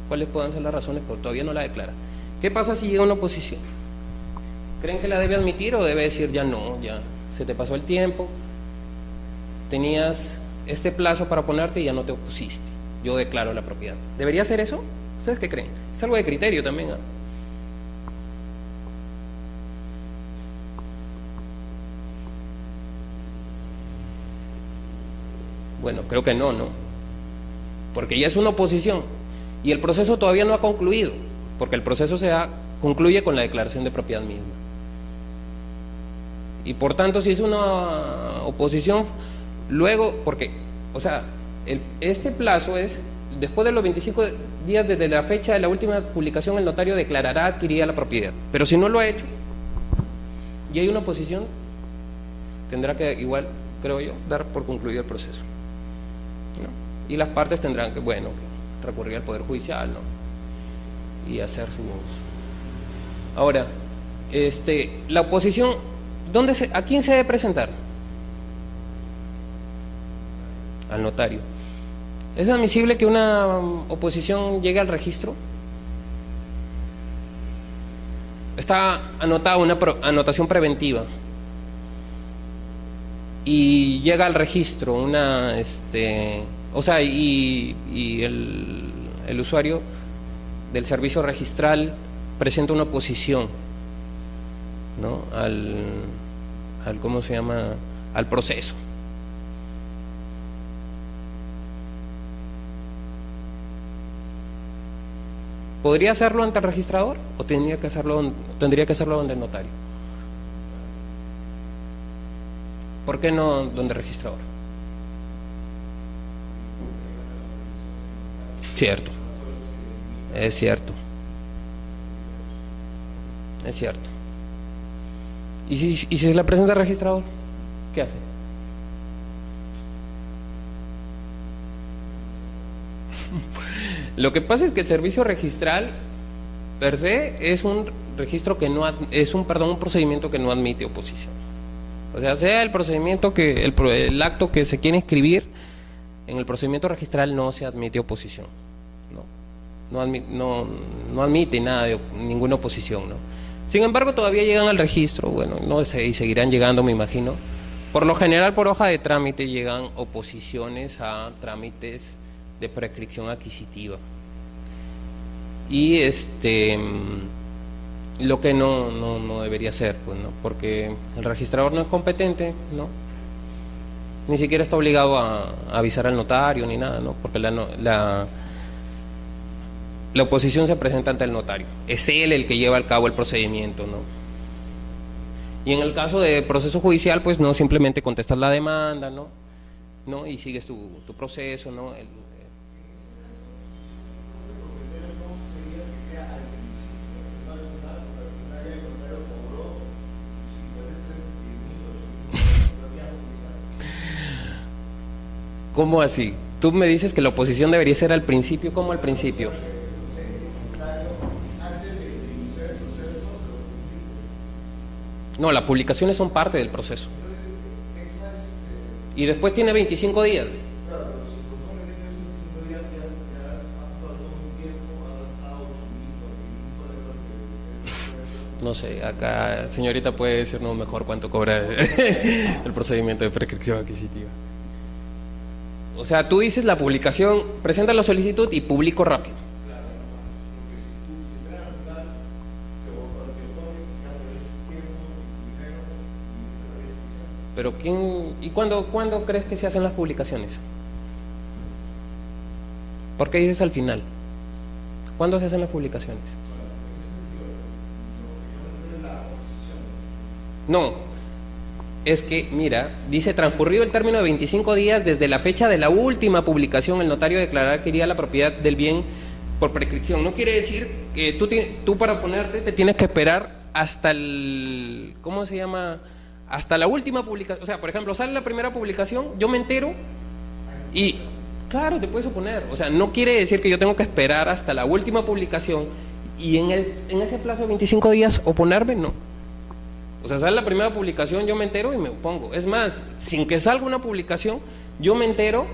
cuáles puedan ser las razones, pero todavía no la declara. ¿Qué pasa si llega una oposición? ¿Creen que la debe admitir o debe decir ya no, ya se te pasó el tiempo, tenías este plazo para oponerte y ya no te opusiste, yo declaro la propiedad? ¿Debería ser eso? ¿Ustedes qué creen? Es algo de criterio también, ¿eh? Bueno, creo que no, porque ya es una oposición y el proceso todavía no ha concluido, porque el proceso concluye con la declaración de propiedad misma. Y por tanto, si es una oposición, luego, porque, o sea, este plazo es, después de los 25 días desde la fecha de la última publicación, el notario declarará adquirida la propiedad. Pero si no lo ha hecho y hay una oposición, tendrá que, igual, creo yo, dar por concluido el proceso, ¿no? Y las partes tendrán que, bueno, que recurrir al Poder Judicial, ¿no? Y hacer su... Ahora, la oposición, ¿a quién se debe presentar? Al notario. ¿Es admisible que una oposición llegue al registro? Está anotada una anotación preventiva y llega al registro una, o sea, y el usuario del servicio registral presenta una oposición, ¿no? ¿Cómo se llama? Al proceso. ¿Podría hacerlo ante el registrador o tendría que hacerlo donde el notario? ¿Por qué no donde el registrador? Cierto. Es cierto. Es cierto. ¿Y si se la presenta al registrador? ¿Qué hace? Lo que pasa es que el servicio registral per se es un registro que no un procedimiento que no admite oposición. O sea el procedimiento el acto que se quiere inscribir en el procedimiento registral no se admite oposición, no admite nada ninguna oposición, ¿no? Sin embargo, todavía llegan al registro, bueno, y seguirán llegando, me imagino. Por lo general, por hoja de trámite llegan oposiciones a trámites de prescripción adquisitiva. Y lo que no debería ser, pues, ¿no? Porque el registrador no es competente, ¿no? Ni siquiera está obligado a avisar al notario ni nada, ¿no? Porque la oposición se presenta ante el notario. Es él el que lleva a cabo el procedimiento, ¿no? Y en el caso de proceso judicial, pues no, simplemente contestas la demanda, ¿no? Y sigues tu proceso, ¿no? ¿Cómo así? Tú me dices que la oposición debería ser al principio. ¿Cómo al principio? No, las publicaciones son parte del proceso. Y después tiene 25 días. No sé, acá señorita puede decirnos mejor cuánto cobra el procedimiento de prescripción adquisitiva. O sea, tú dices la publicación, presenta la solicitud y publico rápido. Pero ¿cuándo crees que se hacen las publicaciones? ¿Por qué dices al final? ¿Cuándo se hacen las publicaciones? No, es que, mira, dice transcurrido el término de 25 días desde la fecha de la última publicación, el notario declarará adquirida la propiedad del bien por prescripción. No quiere decir que tú para oponerte te tienes que esperar hasta ¿cómo se llama? Hasta la última publicación. O sea, por ejemplo, sale la primera publicación, yo me entero y, claro, te puedes oponer. O sea, no quiere decir que yo tengo que esperar hasta la última publicación y en ese plazo de 25 días oponerme, no. O sea, sale la primera publicación, yo me entero y me opongo. Es más, sin que salga una publicación, yo me entero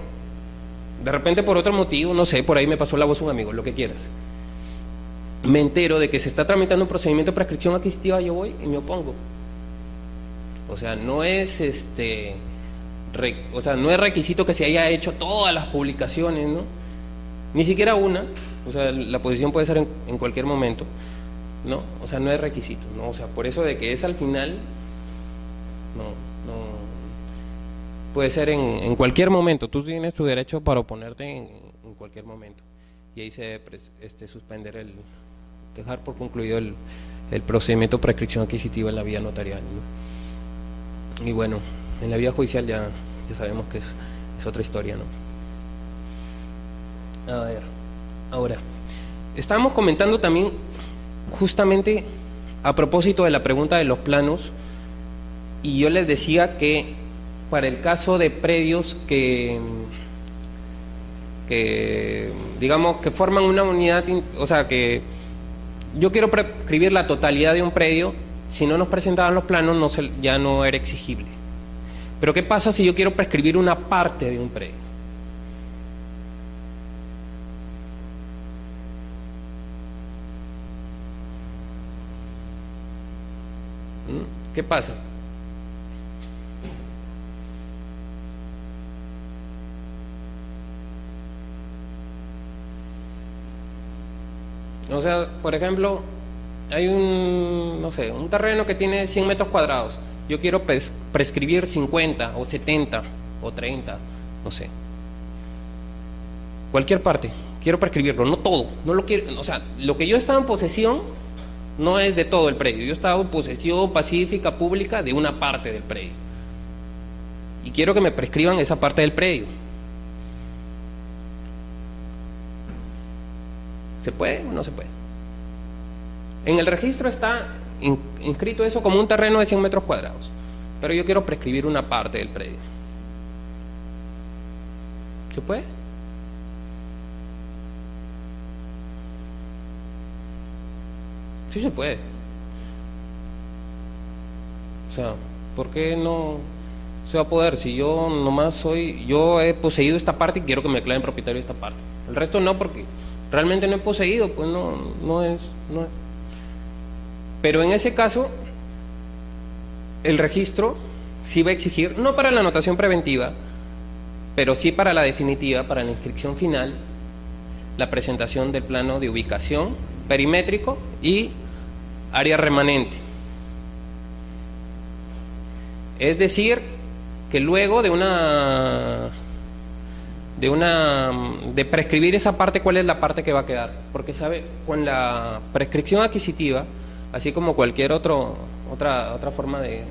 De repente por otro motivo, no sé, por ahí me pasó la voz un amigo, lo que quieras. Me entero de que se está tramitando un procedimiento de prescripción adquisitiva, yo voy y me opongo. O sea, no es no es requisito que se haya hecho todas las publicaciones, ¿no? Ni siquiera una, o sea, la posición puede ser en cualquier momento, ¿no? O sea, no es requisito, ¿no? O sea, por eso de que es al final, no puede ser en cualquier momento. Tú tienes tu derecho para oponerte en cualquier momento. Y ahí se debe suspender dejar por concluido el procedimiento de prescripción adquisitiva en la vía notarial, ¿no? Y bueno, en la vía judicial ya sabemos que es otra historia, ¿no? A ver, ahora, estábamos comentando también justamente a propósito de la pregunta de los planos, y yo les decía que para el caso de predios que digamos que forman una unidad, o sea que yo quiero prescribir la totalidad de un predio, si no nos presentaban los planos ya no era exigible. Pero ¿qué pasa si yo quiero prescribir una parte de un predio? ¿Qué pasa? O sea, por ejemplo, hay no sé, un terreno que tiene 100 metros cuadrados. Yo quiero prescribir 50 o 70 o 30, no sé. Cualquier parte, quiero prescribirlo, no todo, no lo quiero, o sea, lo que yo estaba en posesión no es de todo el predio, yo estaba en posesión pacífica, pública, de una parte del predio. Y quiero que me prescriban esa parte del predio. ¿Se puede o no se puede? En el registro está inscrito eso como un terreno de 100 metros cuadrados, pero yo quiero prescribir una parte del predio. ¿Se puede? Sí se puede. O sea, ¿por qué no se va a poder? Si yo nomás yo he poseído esta parte y quiero que me declaren propietario de esta parte. El resto no, porque realmente no he poseído, pues no es. Pero en ese caso, el registro sí va a exigir, no para la anotación preventiva, pero sí para la definitiva, para la inscripción final, la presentación del plano de ubicación perimétrico y área remanente. Es decir, que luego de prescribir esa parte, ¿cuál es la parte que va a quedar? Porque sabe, con la prescripción adquisitiva, así como cualquier otra forma de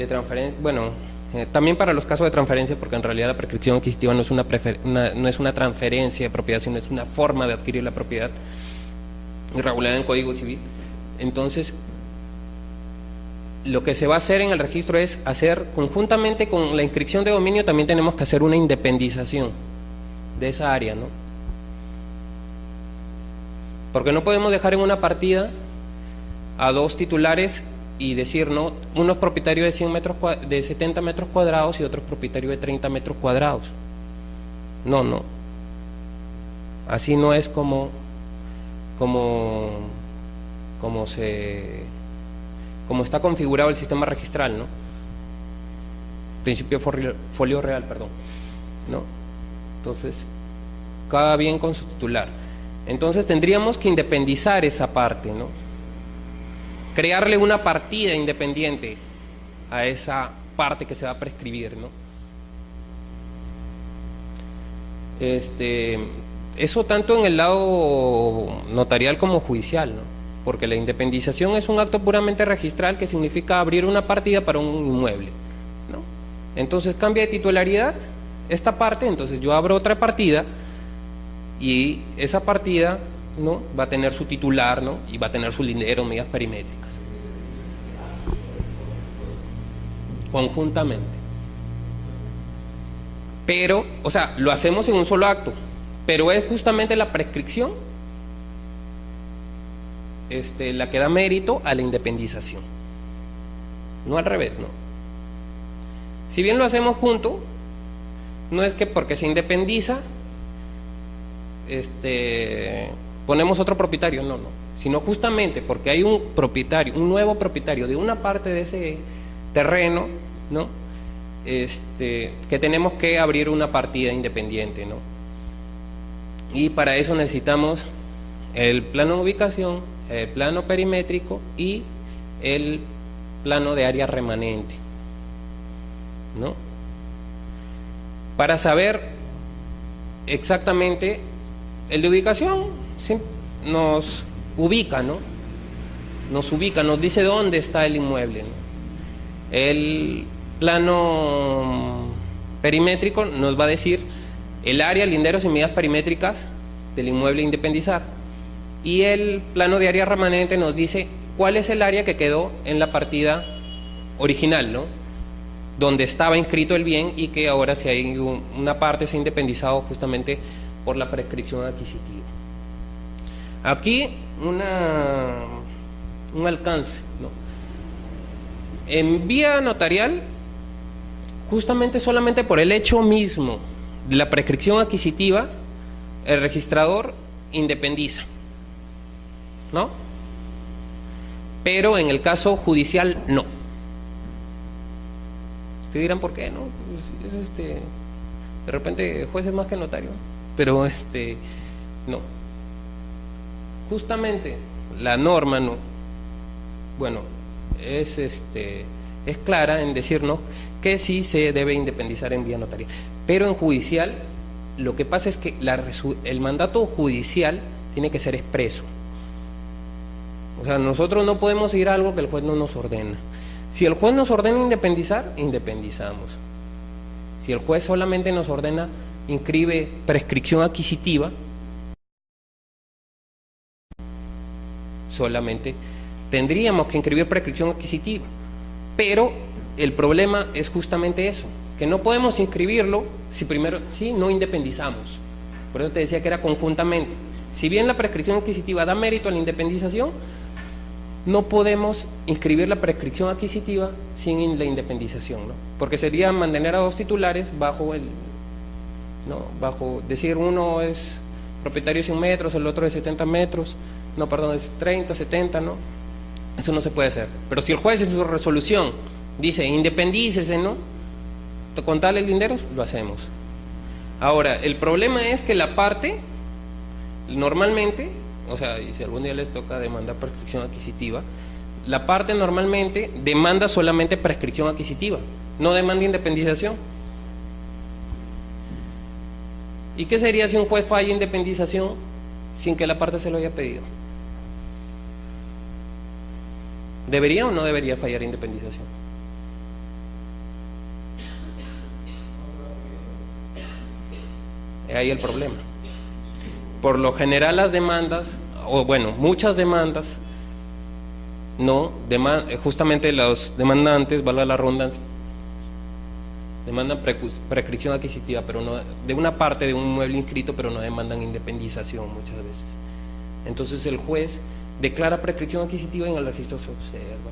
transferencia, bueno, también para los casos de transferencia, porque en realidad la prescripción adquisitiva no es una transferencia de propiedad, sino es una forma de adquirir la propiedad regulada en el Código Civil. Entonces, lo que se va a hacer en el registro es hacer, conjuntamente con la inscripción de dominio, también tenemos que hacer una independización de esa área, ¿no? Porque no podemos dejar en una partida a dos titulares y decir, no, uno es propietario de 70 metros cuadrados y otro es propietario de 30 metros cuadrados. No. Así no es como está configurado el sistema registral, ¿no? Principio folio real, perdón, ¿no? Entonces, cada bien con su titular. Entonces tendríamos que independizar esa parte, ¿no? Crearle una partida independiente a esa parte que se va a prescribir, ¿no? Eso tanto en el lado notarial como judicial, ¿no? Porque la independización es un acto puramente registral que significa abrir una partida para un inmueble, ¿no? Entonces cambia de titularidad esta parte, entonces yo abro otra partida y esa partida, ¿no?, va a tener su titular, ¿no?, y va a tener su lindero, medidas perimétricas, conjuntamente. Pero, o sea, lo hacemos en un solo acto, pero es justamente la prescripción la que da mérito a la independización, no al revés, ¿no? Si bien lo hacemos junto, no es que porque se independiza ponemos otro propietario, no, sino justamente porque hay un propietario, un nuevo propietario de una parte de ese terreno, ¿no? Que tenemos que abrir una partida independiente, ¿no? Y para eso necesitamos el plano de ubicación, el plano perimétrico y el plano de área remanente, ¿no? Para saber exactamente, el de ubicación nos ubica, ¿no? Nos ubica, nos dice dónde está el inmueble, ¿no? El plano perimétrico nos va a decir el área, linderos y medidas perimétricas del inmueble a independizar. Y el plano de área remanente nos dice cuál es el área que quedó en la partida original, ¿no? Donde estaba inscrito el bien y que ahora si hay una parte se ha independizado justamente por la prescripción adquisitiva. Aquí un alcance, ¿no? En vía notarial, justamente solamente por el hecho mismo de la prescripción adquisitiva, el registrador independiza, ¿no? Pero en el caso judicial no. Ustedes dirán por qué, ¿no? Es de repente juez es más que notario, pero no. Justamente la norma no, bueno, es clara en decirnos que sí se debe independizar en vía notaria, pero en judicial lo que pasa es que el mandato judicial tiene que ser expreso. O sea, nosotros no podemos ir a algo que el juez no nos ordena. Si el juez nos ordena independizar, independizamos. Si el juez solamente nos ordena, inscribe prescripción adquisitiva, solamente tendríamos que inscribir prescripción adquisitiva. Pero el problema es justamente eso, que no podemos inscribirlo si primero no independizamos. Por eso te decía que era conjuntamente. Si bien la prescripción adquisitiva da mérito a la independización, no podemos inscribir la prescripción adquisitiva sin la independización, ¿no? Porque sería mantener a dos titulares bajo decir uno es propietario de 100 metros, el otro de 70 metros, no, perdón, es 30, 70, ¿no? Eso no se puede hacer. Pero si el juez en su resolución dice independícese, ¿no? Con tales linderos, lo hacemos. Ahora, el problema es que la parte, normalmente, o sea, y si algún día les toca demandar prescripción adquisitiva, la parte normalmente demanda solamente prescripción adquisitiva, no demanda independización. ¿Y qué sería si un juez falla independización sin que la parte se lo haya pedido? ¿Debería o no debería fallar independización? Ahí el problema. Por lo general las demandas, o bueno, muchas demandas, justamente los demandantes, valga la redundancia, demandan prescripción adquisitiva, pero no de una parte de un inmueble inscrito, pero no demandan independización muchas veces. Entonces el juez declara prescripción adquisitiva y en el registro se observa,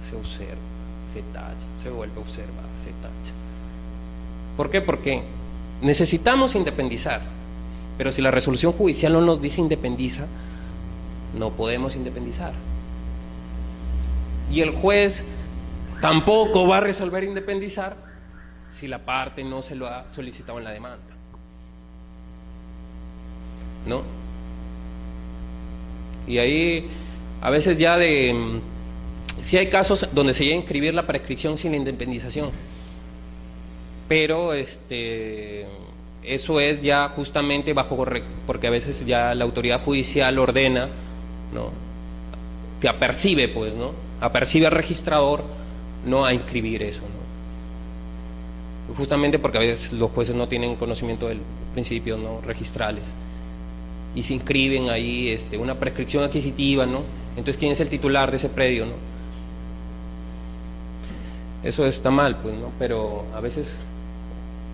se tacha, se vuelve a observar, se tacha. ¿Por qué? Porque necesitamos independizar, pero si la resolución judicial no nos dice independiza, no podemos independizar. Y el juez tampoco va a resolver independizar si la parte no se lo ha solicitado en la demanda, ¿no? Y ahí a veces ya sí hay casos donde se llega a inscribir la prescripción sin la independización, pero eso es ya justamente porque a veces ya la autoridad judicial ordena, ¿no? Que apercibe, pues, ¿no? Apercibe al registrador no a inscribir eso, ¿no? Justamente porque a veces los jueces no tienen conocimiento del principio, ¿no? Registrales, y se inscriben ahí una prescripción adquisitiva, ¿no? Entonces, ¿quién es el titular de ese predio, no? Eso está mal, pues, ¿no? Pero a veces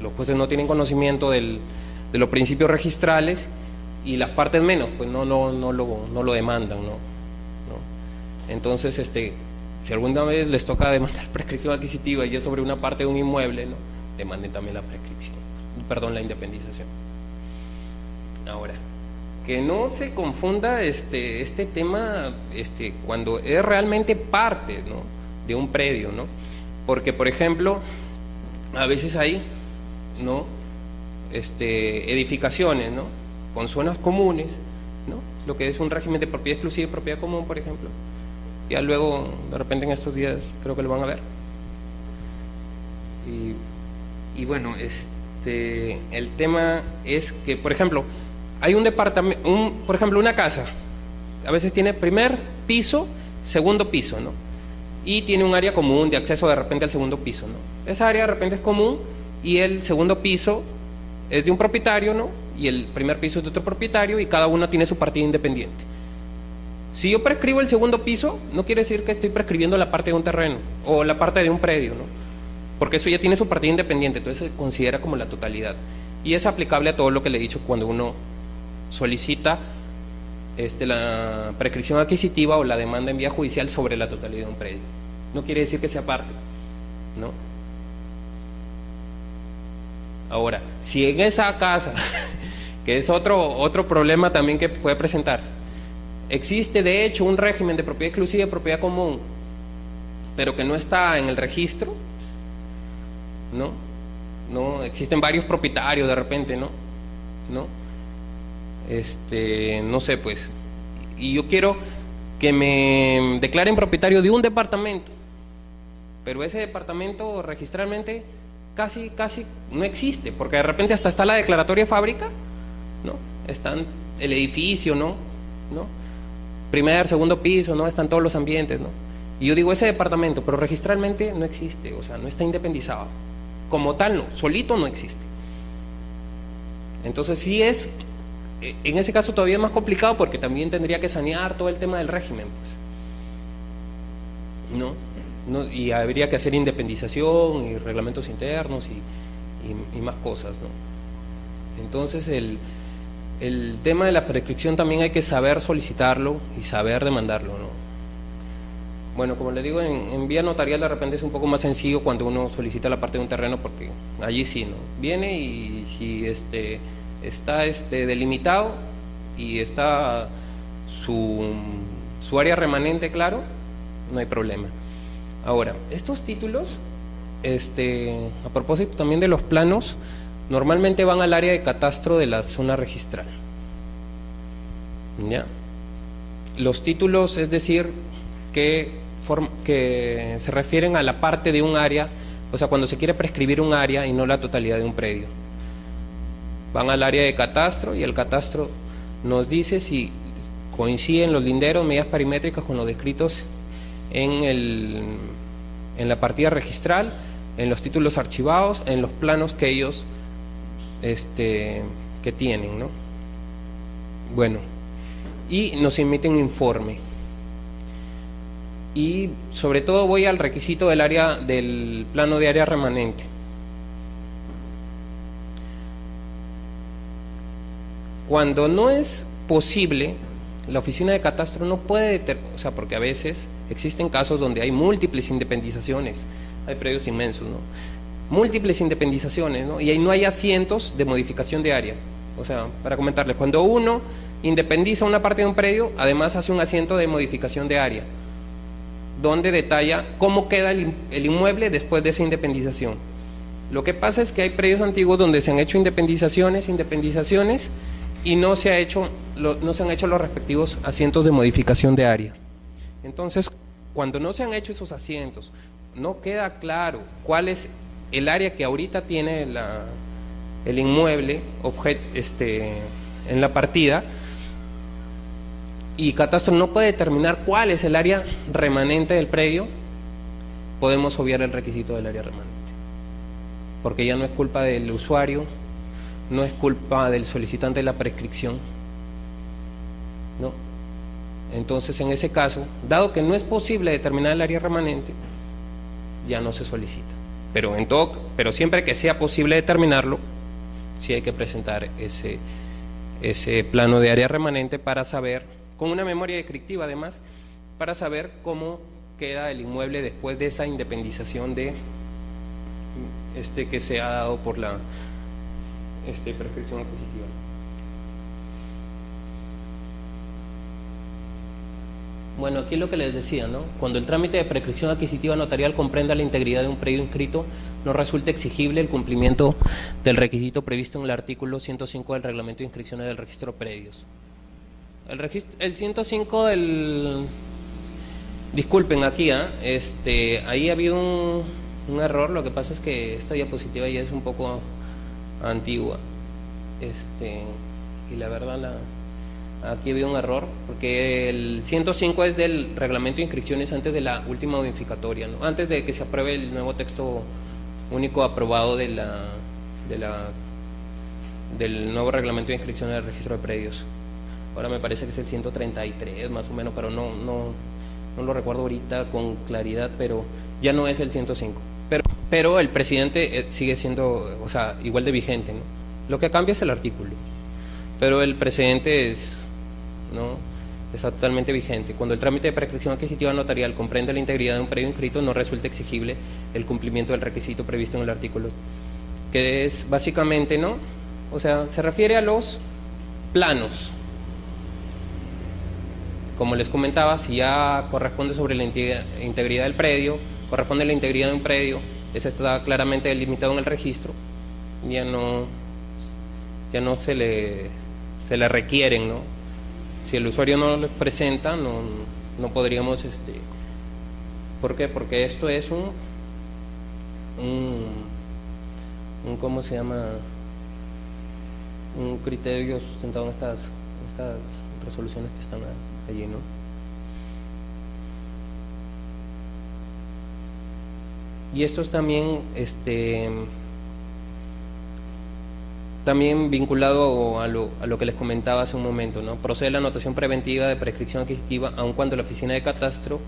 los jueces no tienen conocimiento de los principios registrales y las partes menos, pues no lo demandan, ¿no? Entonces, si alguna vez les toca demandar prescripción adquisitiva y es sobre una parte de un inmueble, ¿no? Demanden también la prescripción, perdón, la independización. Ahora, que no se confunda este tema cuando es realmente parte, ¿no?, de un predio, ¿no? Porque, por ejemplo, a veces hay, ¿no?, edificaciones, ¿no?, con zonas comunes, ¿no?, lo que es un régimen de propiedad exclusiva y propiedad común, por ejemplo. Ya luego, de repente en estos días, creo que lo van a ver. Y bueno, el tema es que, por ejemplo, hay un departamento, por ejemplo, una casa, a veces tiene primer piso, segundo piso, ¿no? Y tiene un área común de acceso de repente al segundo piso, ¿no? Esa área de repente es común y el segundo piso es de un propietario, ¿no?, y el primer piso es de otro propietario, y cada uno tiene su partida independiente. Si yo prescribo el segundo piso, no quiere decir que estoy prescribiendo la parte de un terreno o la parte de un predio, ¿no?, porque eso ya tiene su partida independiente, entonces se considera como la totalidad. Y es aplicable a todo lo que le he dicho cuando uno solicita la prescripción adquisitiva o la demanda en vía judicial sobre la totalidad de un predio. No quiere decir que sea parte, ¿no? Ahora, si en esa casa, que es otro problema también que puede presentarse, existe de hecho un régimen de propiedad exclusiva y propiedad común, pero que no está en el registro, no existen varios propietarios de repente, no sé, pues, y yo quiero que me declaren propietario de un departamento, pero ese departamento registralmente casi no existe, porque de repente hasta está la declaratoria de fábrica, ¿no?, están el edificio, ¿no? Primer, segundo piso, ¿no?, están todos los ambientes, ¿no? Y yo digo ese departamento, pero registralmente no existe, o sea, no está independizado. Como tal, no, solito no existe. Entonces sí es, en ese caso todavía es más complicado, porque también tendría que sanear todo el tema del régimen, pues, ¿no? Y habría que hacer independización y reglamentos internos y más cosas, ¿no? Entonces el tema de la prescripción también hay que saber solicitarlo y saber demandarlo, ¿no? Bueno, como le digo, en vía notarial de repente es un poco más sencillo cuando uno solicita la parte de un terreno, porque allí sí, ¿no? Viene y si está delimitado y está su área remanente, claro, no hay problema. Ahora, estos títulos, a propósito también de los planos, normalmente van al área de catastro de la zona registral, ¿ya? Los títulos, es decir, que se refieren a la parte de un área, o sea, cuando se quiere prescribir un área y no la totalidad de un predio, van al área de catastro, y el catastro nos dice si coinciden los linderos, medidas perimétricas con los descritos en la partida registral, en los títulos archivados, en los planos que ellos que tienen, ¿no? Bueno, y nos emiten un informe. Y sobre todo voy al requisito del plano de área remanente. Cuando no es posible, la oficina de catastro no puede o sea, porque a veces existen casos donde hay múltiples independizaciones, hay predios inmensos, ¿no?, múltiples independizaciones, ¿no?, y ahí no hay asientos de modificación de área. O sea, para comentarles, cuando uno independiza una parte de un predio, además hace un asiento de modificación de área, donde detalla cómo queda el inmueble después de esa independización. Lo que pasa es que hay predios antiguos donde se han hecho independizaciones y no se han hecho los respectivos asientos de modificación de área. Entonces, cuando no se han hecho esos asientos, no queda claro cuál es el área que ahorita tiene el inmueble en la partida, y catastro no puede determinar cuál es el área remanente del predio, podemos obviar el requisito del área remanente, porque ya no es culpa del usuario, no es culpa del solicitante de la prescripción, ¿no? Entonces, en ese caso, dado que no es posible determinar el área remanente, ya no se solicita. Pero siempre que sea posible determinarlo, sí hay que presentar ese plano de área remanente para saber, con una memoria descriptiva además, para saber cómo queda el inmueble después de esa independización que se ha dado por la prescripción adquisitiva. Bueno, aquí lo que les decía, ¿no? Cuando el trámite de prescripción adquisitiva notarial comprenda la integridad de un predio inscrito, no resulta exigible el cumplimiento del requisito previsto en el artículo 105 del Reglamento de Inscripciones del Registro de Predios. El 105 del... Disculpen, aquí, ahí había un error, lo que pasa es que esta diapositiva ya es un poco antigua, y la verdad aquí había un error, porque el 105 es del reglamento de inscripciones antes de la última modificatoria, ¿no? Antes de que se apruebe el nuevo texto único aprobado del nuevo reglamento de inscripciones del registro de predios. Ahora me parece que es el 133 más o menos, pero no lo recuerdo ahorita con claridad, pero ya no es el 105. Pero el presidente sigue siendo, o sea, igual de vigente, ¿no? Lo que cambia es el artículo, pero el precedente está totalmente vigente. Cuando el trámite de prescripción adquisitiva notarial comprende la integridad de un predio inscrito, no resulta exigible el cumplimiento del requisito previsto en el artículo, que es básicamente, ¿no? O sea, se refiere a los planos. Como les comentaba, si ya corresponde sobre la integridad del predio, corresponde a la integridad de un predio, ese está claramente delimitado en el registro, ya no se le requieren, ¿no? Si el usuario no los presenta, no podríamos, ¿por qué? Porque esto es ¿cómo se llama? Un criterio sustentado en estas resoluciones que están allí, ¿no? Y esto es también, también vinculado a lo que les comentaba hace un momento, ¿no? Procede la anotación preventiva de prescripción adquisitiva, aun cuando la oficina de catastro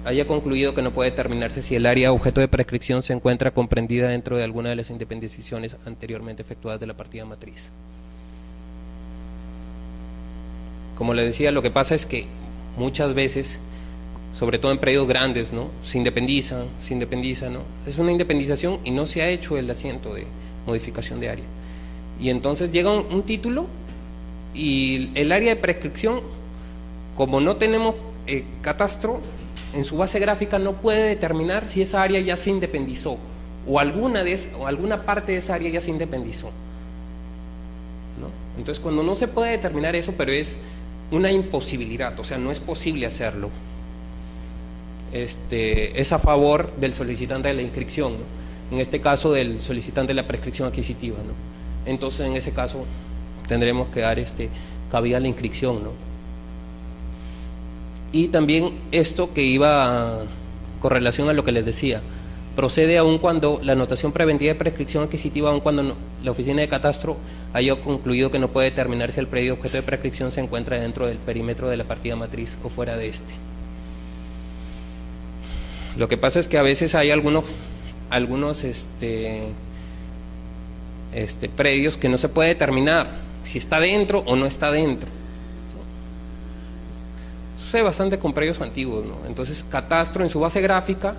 haya concluido que no puede determinarse si el área objeto de prescripción se encuentra comprendida dentro de alguna de las independizaciones anteriormente efectuadas de la partida matriz. Como les decía, lo que pasa es que muchas veces, sobre todo en predios grandes, ¿no? Se independiza, ¿no? Es una independización y no se ha hecho el asiento de modificación de área. Y entonces llega un título y el área de prescripción, como no tenemos catastro, en su base gráfica no puede determinar si esa área ya se independizó o alguna parte de esa área ya se independizó, ¿no? Entonces, cuando no se puede determinar eso, pero es una imposibilidad, o sea, no es posible hacerlo, es a favor del solicitante de la inscripción, ¿no? En este caso del solicitante de la prescripción adquisitiva, ¿no? Entonces, en ese caso tendremos que dar cabida a la inscripción, ¿no? Y también esto que iba con relación a lo que les decía, procede aun cuando la anotación preventiva de prescripción adquisitiva, aun cuando la oficina de catastro haya concluido que no puede determinar si el predio objeto de prescripción se encuentra dentro del perímetro de la partida matriz o fuera de este. Lo que pasa es que a veces hay algunos predios que no se puede determinar si está dentro o no está dentro. Sucede bastante con predios antiguos, ¿no? Entonces, catastro en su base gráfica,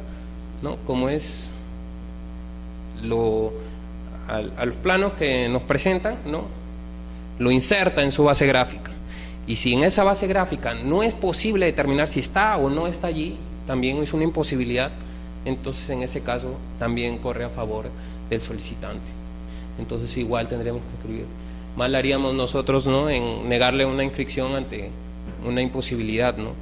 ¿no? Como es a los planos que nos presentan, ¿no? Lo inserta en su base gráfica. Y si en esa base gráfica no es posible determinar si está o no está allí, también es una imposibilidad, entonces en ese caso también corre a favor del solicitante. Entonces igual tendremos que escribir. Mal haríamos nosotros, ¿no?, en negarle una inscripción ante una imposibilidad, ¿no?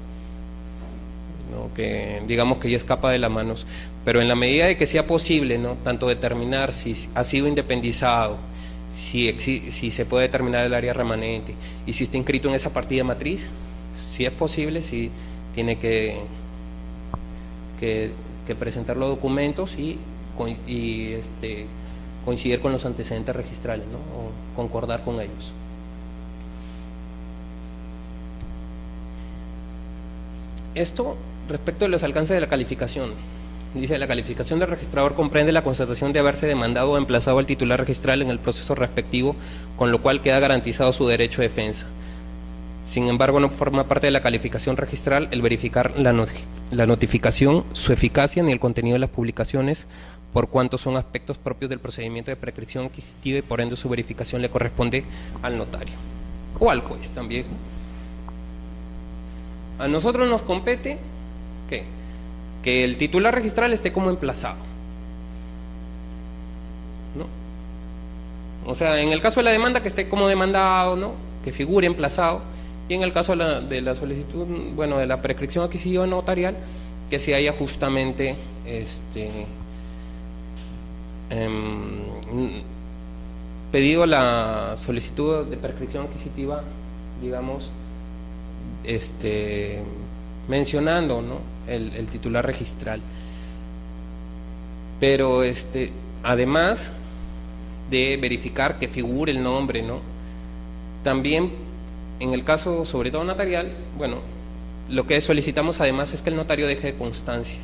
Que digamos que ya escapa de las manos, pero en la medida de que sea posible, ¿no?, tanto determinar si ha sido independizado, si se puede determinar el área remanente y si está inscrito en esa partida matriz, si es posible, si tiene que presentar los documentos y coincidir con los antecedentes registrales, ¿no?, o concordar con ellos. Esto respecto de los alcances de la calificación. Dice: la calificación del registrador comprende la constatación de haberse demandado o emplazado al titular registral en el proceso respectivo, con lo cual queda garantizado su derecho de defensa. Sin embargo, no forma parte de la calificación registral el verificar la notificación, su eficacia ni el contenido de las publicaciones, por cuanto son aspectos propios del procedimiento de prescripción adquisitiva y por ende su verificación le corresponde al notario o al juez también. A nosotros nos compete ¿qué? Que el titular registral esté como emplazado, ¿no? O sea, en el caso de la demanda, que esté como demandado, ¿no? Que figure emplazado, y en el caso de la solicitud, bueno, de la prescripción adquisitiva notarial, que se haya justamente pedido la solicitud de prescripción adquisitiva, digamos, mencionando, ¿no? el titular registral. Pero además de verificar que figure el nombre, ¿no? También en el caso, sobre todo notarial, bueno, lo que solicitamos además es que el notario deje constancia.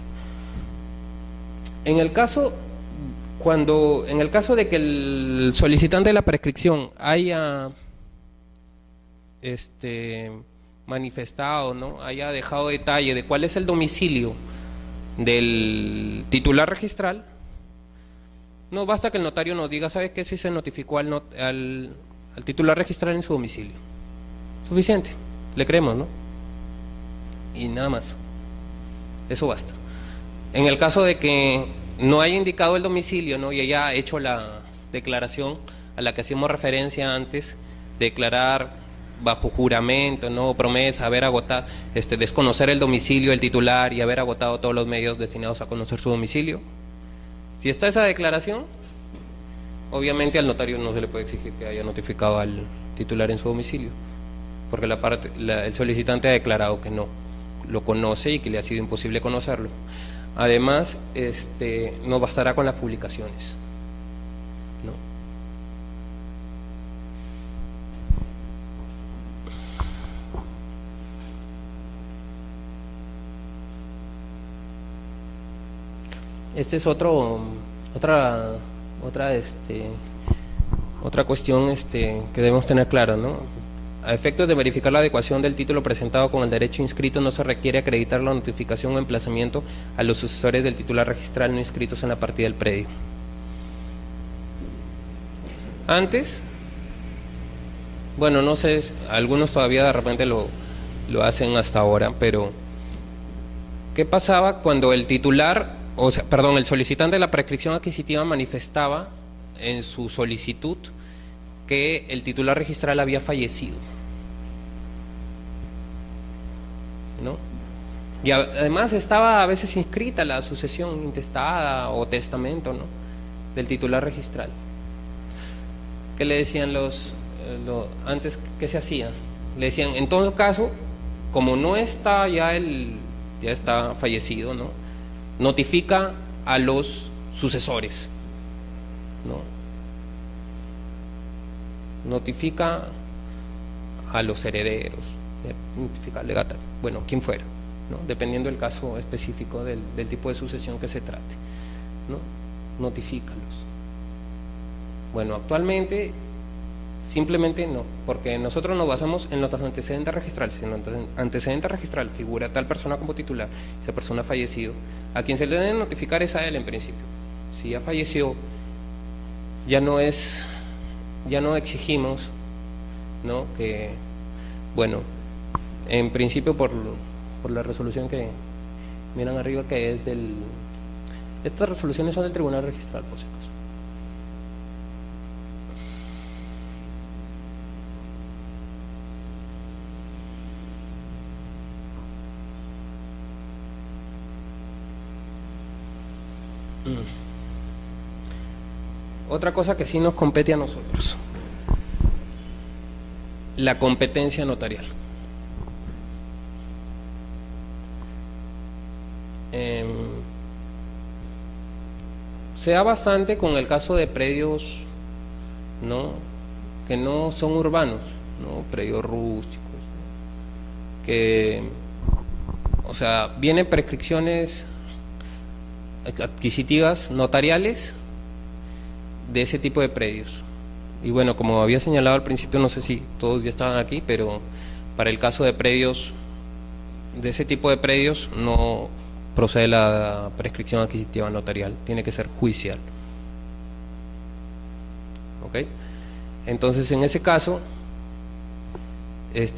En el caso de que el solicitante de la prescripción haya manifestado, ¿no? Haya dejado detalle de cuál es el domicilio del titular registral, no basta que el notario nos diga, ¿sabe qué? Si se notificó al titular registral en su domicilio. Suficiente, le creemos, ¿no? Y nada más. Eso basta. En el caso de que no haya indicado el domicilio, ¿no? Y haya hecho la declaración a la que hacíamos referencia antes, declarar bajo juramento, no promesa, haber agotado, desconocer el domicilio del titular y haber agotado todos los medios destinados a conocer su domicilio. Si está esa declaración, obviamente al notario no se le puede exigir que haya notificado al titular en su domicilio, porque el solicitante ha declarado que no lo conoce y que le ha sido imposible conocerlo. Además, no bastará con las publicaciones, ¿no? Es otra cuestión que debemos tener claro, ¿no? A efectos de verificar la adecuación del título presentado con el derecho inscrito, no se requiere acreditar la notificación o emplazamiento a los sucesores del titular registral no inscritos en la partida del predio. Antes, bueno, no sé, algunos todavía de repente lo hacen hasta ahora, pero ¿qué pasaba cuando el titular, el solicitante de la prescripción adquisitiva manifestaba en su solicitud que el titular registral había fallecido, ¿no? Y además estaba a veces inscrita la sucesión intestada o testamento, ¿no? Del titular registral. ¿Qué le decían antes que se hacía? Le decían, en todo caso, como no está ya está fallecido, ¿no? Notifica a los sucesores, ¿no? Notifica a los herederos, notifica al legatario, bueno, quien fuera, ¿no? Dependiendo del caso específico del tipo de sucesión que se trate, ¿no? Notifícalos. Bueno, actualmente simplemente no, porque nosotros nos basamos en los antecedentes registrales. Si en los antecedentes registral figura tal persona como titular, esa persona ha fallecido, a quien se le debe notificar es a él en principio. Si ya falleció, ya no exigimos, ¿no? Que, bueno, en principio por la resolución que miran arriba, que es estas resoluciones son del Tribunal Registral, por si acaso. Otra cosa que sí nos compete a nosotros, la competencia notarial. Se da bastante con el caso de predios, ¿no? Que no son urbanos, ¿no? Predios rústicos, ¿no? Que, o sea, vienen prescripciones adquisitivas notariales de ese tipo de predios. Y bueno, como había señalado al principio, no sé si todos ya estaban aquí, pero para el caso de predios, de ese tipo de predios, no procede la prescripción adquisitiva notarial, tiene que ser judicial. ¿Ok? Entonces, en ese caso,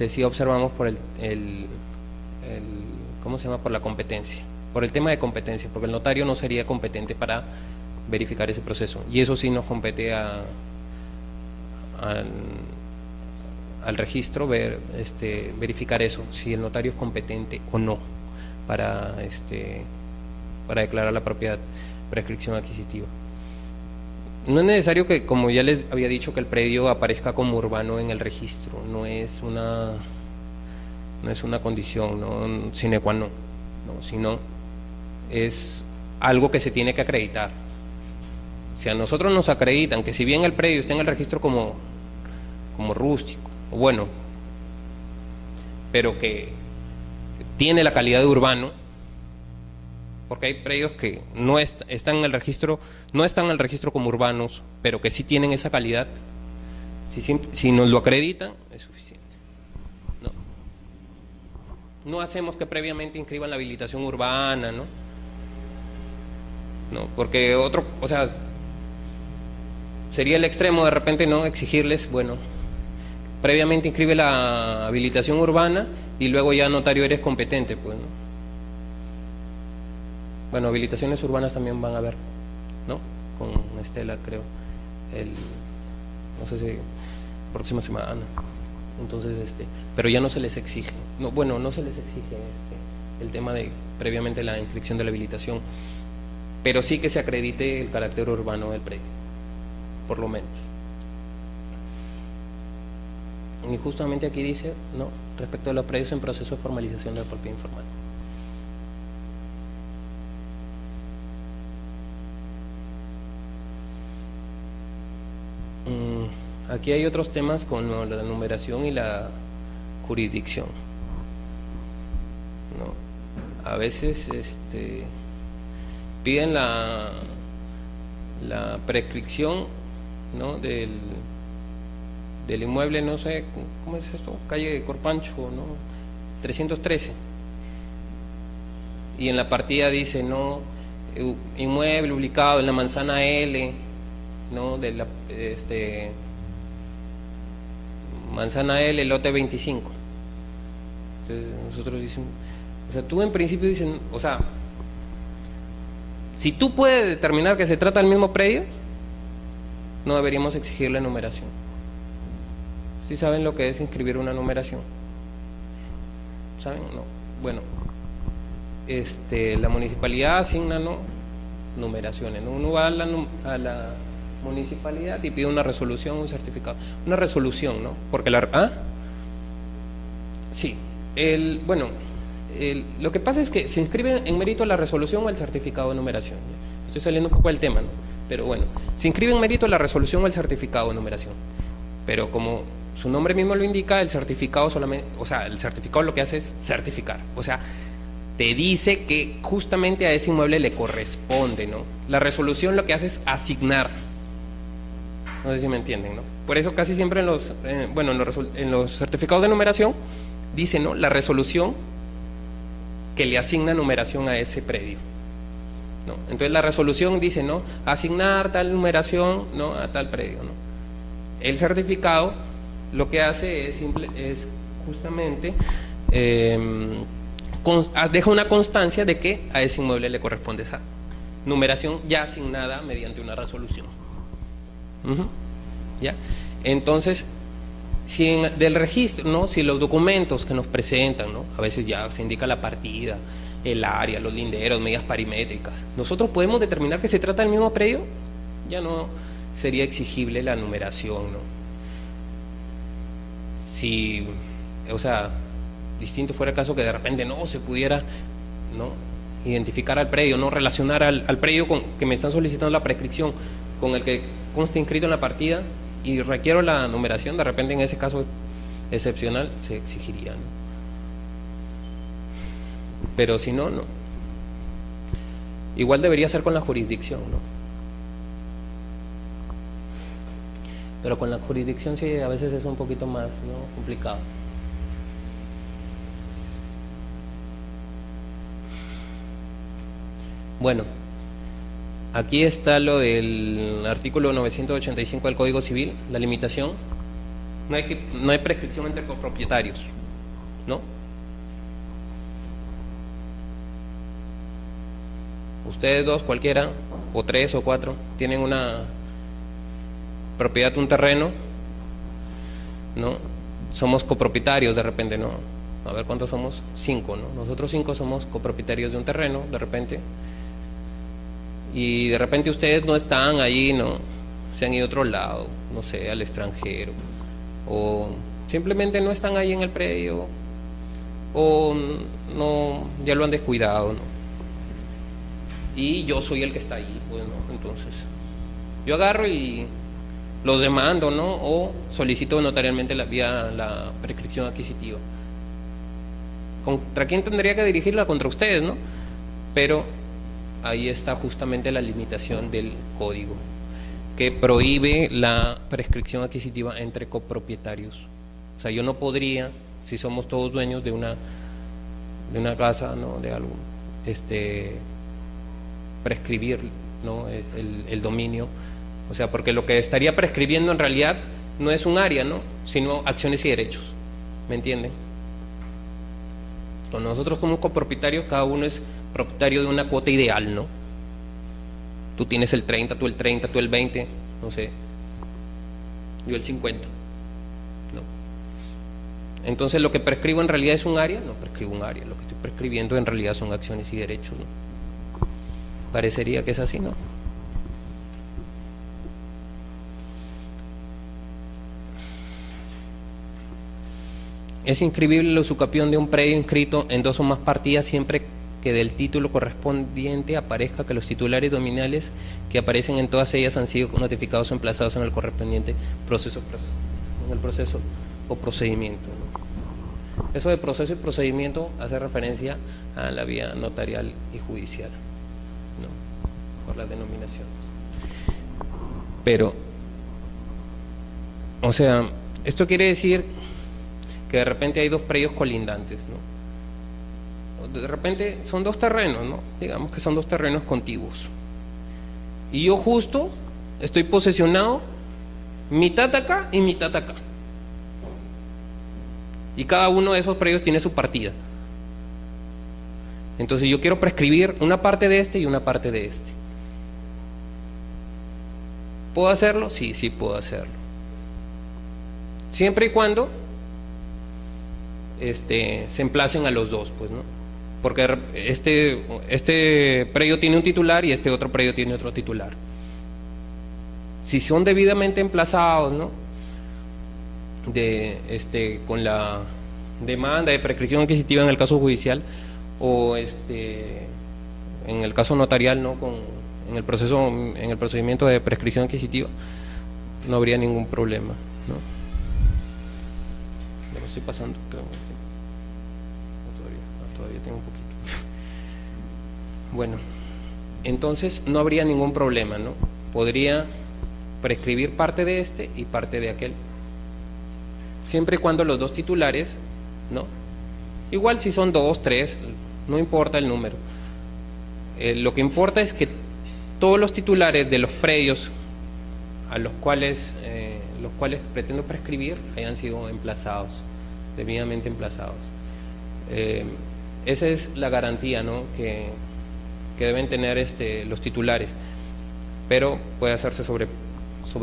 sí observamos por el ¿cómo se llama? Por la competencia, por el tema de competencia, porque el notario no sería competente para verificar ese proceso, y eso sí nos compete al registro verificar eso, si el notario es competente o no para declarar la propiedad, prescripción adquisitiva. No es necesario que, como ya les había dicho, que el predio aparezca como urbano en el registro, no es una condición, ¿no? Sine qua non, ¿no? Sino es algo que se tiene que acreditar. Si a nosotros nos acreditan que si bien el predio está en el registro como rústico, bueno, pero que tiene la calidad de urbano, porque hay predios que no están en el registro como urbanos, pero que sí tienen esa calidad, si nos lo acreditan, es suficiente. No hacemos que previamente inscriban la habilitación urbana, ¿no? Porque sería el extremo de repente no exigirles, bueno, previamente inscribe la habilitación urbana y luego ya notario eres competente, pues, ¿no? Bueno, habilitaciones urbanas también van a haber, ¿no? Con Estela, creo, no sé si próxima semana. Entonces, pero ya no se les exige, no se les exige el tema de previamente la inscripción de la habilitación, pero sí que se acredite el carácter urbano del predio, por lo menos. Y justamente aquí dice, ¿no? Respecto a los predios en proceso de formalización de la propiedad informal. Aquí hay otros temas con la numeración y la jurisdicción, ¿no? A veces piden la prescripción, ¿no? del inmueble, no sé, ¿cómo es esto? Calle de Corpancho, ¿no? 313. Y en la partida dice, ¿no? Inmueble ubicado en la manzana L, ¿no? De la manzana L, lote 25. Entonces nosotros decimos, tú en principio dicen, si tú puedes determinar que se trata del mismo predio, no deberíamos exigir la numeración. ¿Sí saben lo que es inscribir una numeración? ¿Saben? No. Bueno, la municipalidad asigna, ¿no? numeraciones, ¿no? Uno va a la municipalidad y pide una resolución, un certificado, una resolución, ¿no? Porque sí, lo que pasa es que se inscribe en mérito a la resolución o el certificado de numeración. ¿Ya? Estoy saliendo un poco del tema, ¿no? Pero bueno, se inscribe en mérito a la resolución o el certificado de numeración. Pero como su nombre mismo lo indica, el certificado solamente, el certificado lo que hace es certificar, te dice que justamente a ese inmueble le corresponde, ¿no? La resolución lo que hace es asignar. No sé si me entienden, ¿no? Por eso casi siempre en los certificados de numeración dice, ¿no? La resolución que le asigna numeración a ese predio, ¿no? Entonces la resolución dice, ¿no? Asignar tal numeración, ¿no? A tal predio, ¿no? El certificado lo que hace es justamente deja una constancia de que a ese inmueble le corresponde esa numeración ya asignada mediante una resolución. ¿Ya? Entonces, del registro, ¿no? Si los documentos que nos presentan, ¿no? A veces ya se indica la partida, el área, los linderos, medidas parimétricas, nosotros podemos determinar que se trata del mismo predio, ya no sería exigible la numeración, ¿no? Si, distinto fuera el caso que de repente no se pudiera, ¿no? Identificar al predio, no relacionar al predio que me están solicitando la prescripción con el que consta inscrito en la partida y requiero la numeración, de repente en ese caso excepcional se exigiría, ¿no? Pero si no, no. Igual debería ser con la jurisdicción, ¿no? Pero con la jurisdicción sí, a veces es un poquito más, ¿no? complicado. Bueno, aquí está lo del artículo 985 del Código Civil, la limitación. No hay prescripción entre copropietarios, ¿no? Ustedes dos, cualquiera, o tres o cuatro, tienen una propiedad, un terreno, ¿no? Somos copropietarios de repente, ¿no? A ver cuántos somos, 5, ¿no? Nosotros 5 somos copropietarios de un terreno, de repente, y de repente ustedes no están ahí, ¿no? Se han ido a otro lado, no sé, al extranjero, o simplemente no están ahí en el predio, o no, ya lo han descuidado, ¿no? Y yo soy el que está ahí, pues, ¿no? Entonces, yo agarro y los demando, ¿no? O solicito notarialmente vía la prescripción adquisitiva. ¿Contra quién tendría que dirigirla? Contra ustedes, ¿no? Pero ahí está justamente la limitación del código, que prohíbe la prescripción adquisitiva entre copropietarios. O sea, yo no podría, si somos todos dueños de una casa, ¿no? De algo, prescribir, ¿no? el dominio. O sea, porque lo que estaría prescribiendo en realidad no es un área, ¿no? Sino acciones y derechos. ¿Me entienden? Con nosotros como copropietarios, cada uno es propietario de una cuota ideal, ¿no? Tú tienes el 30, tú el 30, tú el 20, no sé, yo el 50, ¿no? Entonces, lo que prescribo en realidad es un área, no prescribo un área, lo que estoy prescribiendo en realidad son acciones y derechos, ¿no? Parecería que es así, ¿no? Es inscribible el usucapión de un predio inscrito en 2 o más partidas siempre que del título correspondiente aparezca que los titulares nominales que aparecen en todas ellas han sido notificados o emplazados en el correspondiente proceso o procedimiento, ¿no? Eso de proceso y procedimiento hace referencia a la vía notarial y judicial, ¿no? Por las denominaciones. Pero, o sea, esto quiere decir que de repente hay 2 predios colindantes, ¿no? De repente son 2 terrenos, ¿no? Digamos que son 2 terrenos contiguos. Y yo justo estoy posesionado mitad acá y mitad acá. Y cada uno de esos predios tiene su partida. Entonces yo quiero prescribir una parte de este y una parte de este. ¿Puedo hacerlo? Sí, sí puedo hacerlo. Siempre y cuando se emplacen a los 2, pues, ¿no? Porque este predio tiene un titular y este otro predio tiene otro titular. Si son debidamente emplazados, ¿no? Con la demanda de prescripción adquisitiva en el caso judicial o en el caso notarial, ¿no? En el procedimiento de prescripción adquisitiva, no habría ningún problema, ¿no? Ya lo estoy pasando, creo. Todavía tengo un poquito. Bueno, entonces no habría ningún problema, ¿no? Podría prescribir parte de este y parte de aquel, siempre y cuando los 2 titulares, ¿no? Igual si son 2, 3, no importa el número. Lo que importa es que todos los titulares de los predios a los cuales pretendo prescribir hayan sido emplazados, debidamente emplazados. Esa es la garantía, ¿no? que deben tener los titulares, pero puede hacerse sobre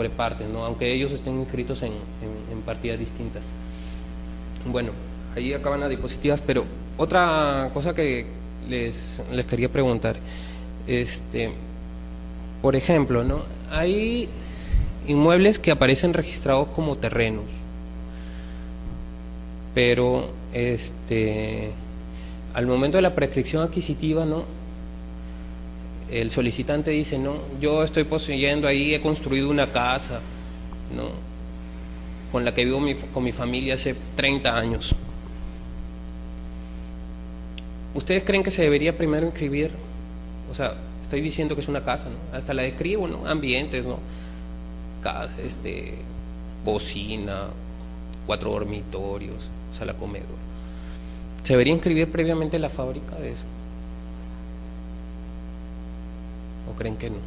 partes, ¿no? Aunque ellos estén inscritos en partidas distintas. Bueno, ahí acaban las diapositivas, pero otra cosa que les quería preguntar, por ejemplo, ¿no? Hay inmuebles que aparecen registrados como terrenos, pero al momento de la prescripción adquisitiva, ¿no? El solicitante dice, no, yo estoy poseyendo ahí, he construido una casa, ¿no? Con la que vivo con mi familia hace 30 años. ¿Ustedes creen que se debería primero inscribir? O sea, estoy diciendo que es una casa, ¿no? Hasta la describo, ¿no? Ambientes, ¿no? Casa, cocina, 4 dormitorios, sala comedor. ¿Se debería inscribir previamente la fábrica de eso? ¿O creen que no?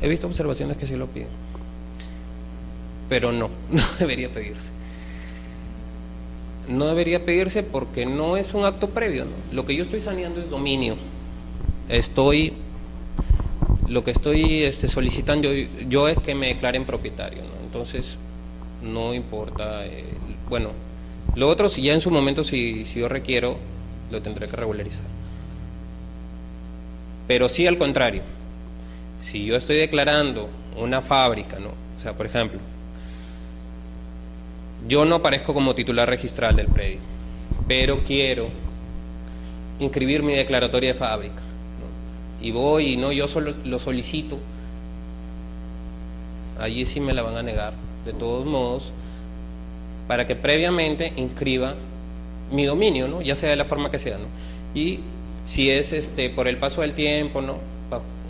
He visto observaciones que sí lo piden, pero no debería pedirse. No debería pedirse porque no es un acto previo, ¿no? Lo que yo estoy saneando es dominio. Lo que estoy solicitando yo es que me declaren propietario, ¿no? Entonces, no importa. Bueno, lo otro, si ya en su momento, si yo requiero, lo tendré que regularizar. Pero sí al contrario, si yo estoy declarando una fábrica, ¿no? O sea, por ejemplo, yo no aparezco como titular registral del predio, pero quiero inscribir mi declaratoria de fábrica, ¿no? Y voy y no, yo solo lo solicito, allí sí me la van a negar, de todos modos, para que previamente inscriba mi dominio, ¿no? Ya sea de la forma que sea, ¿no? Y si es por el paso del tiempo, ¿no?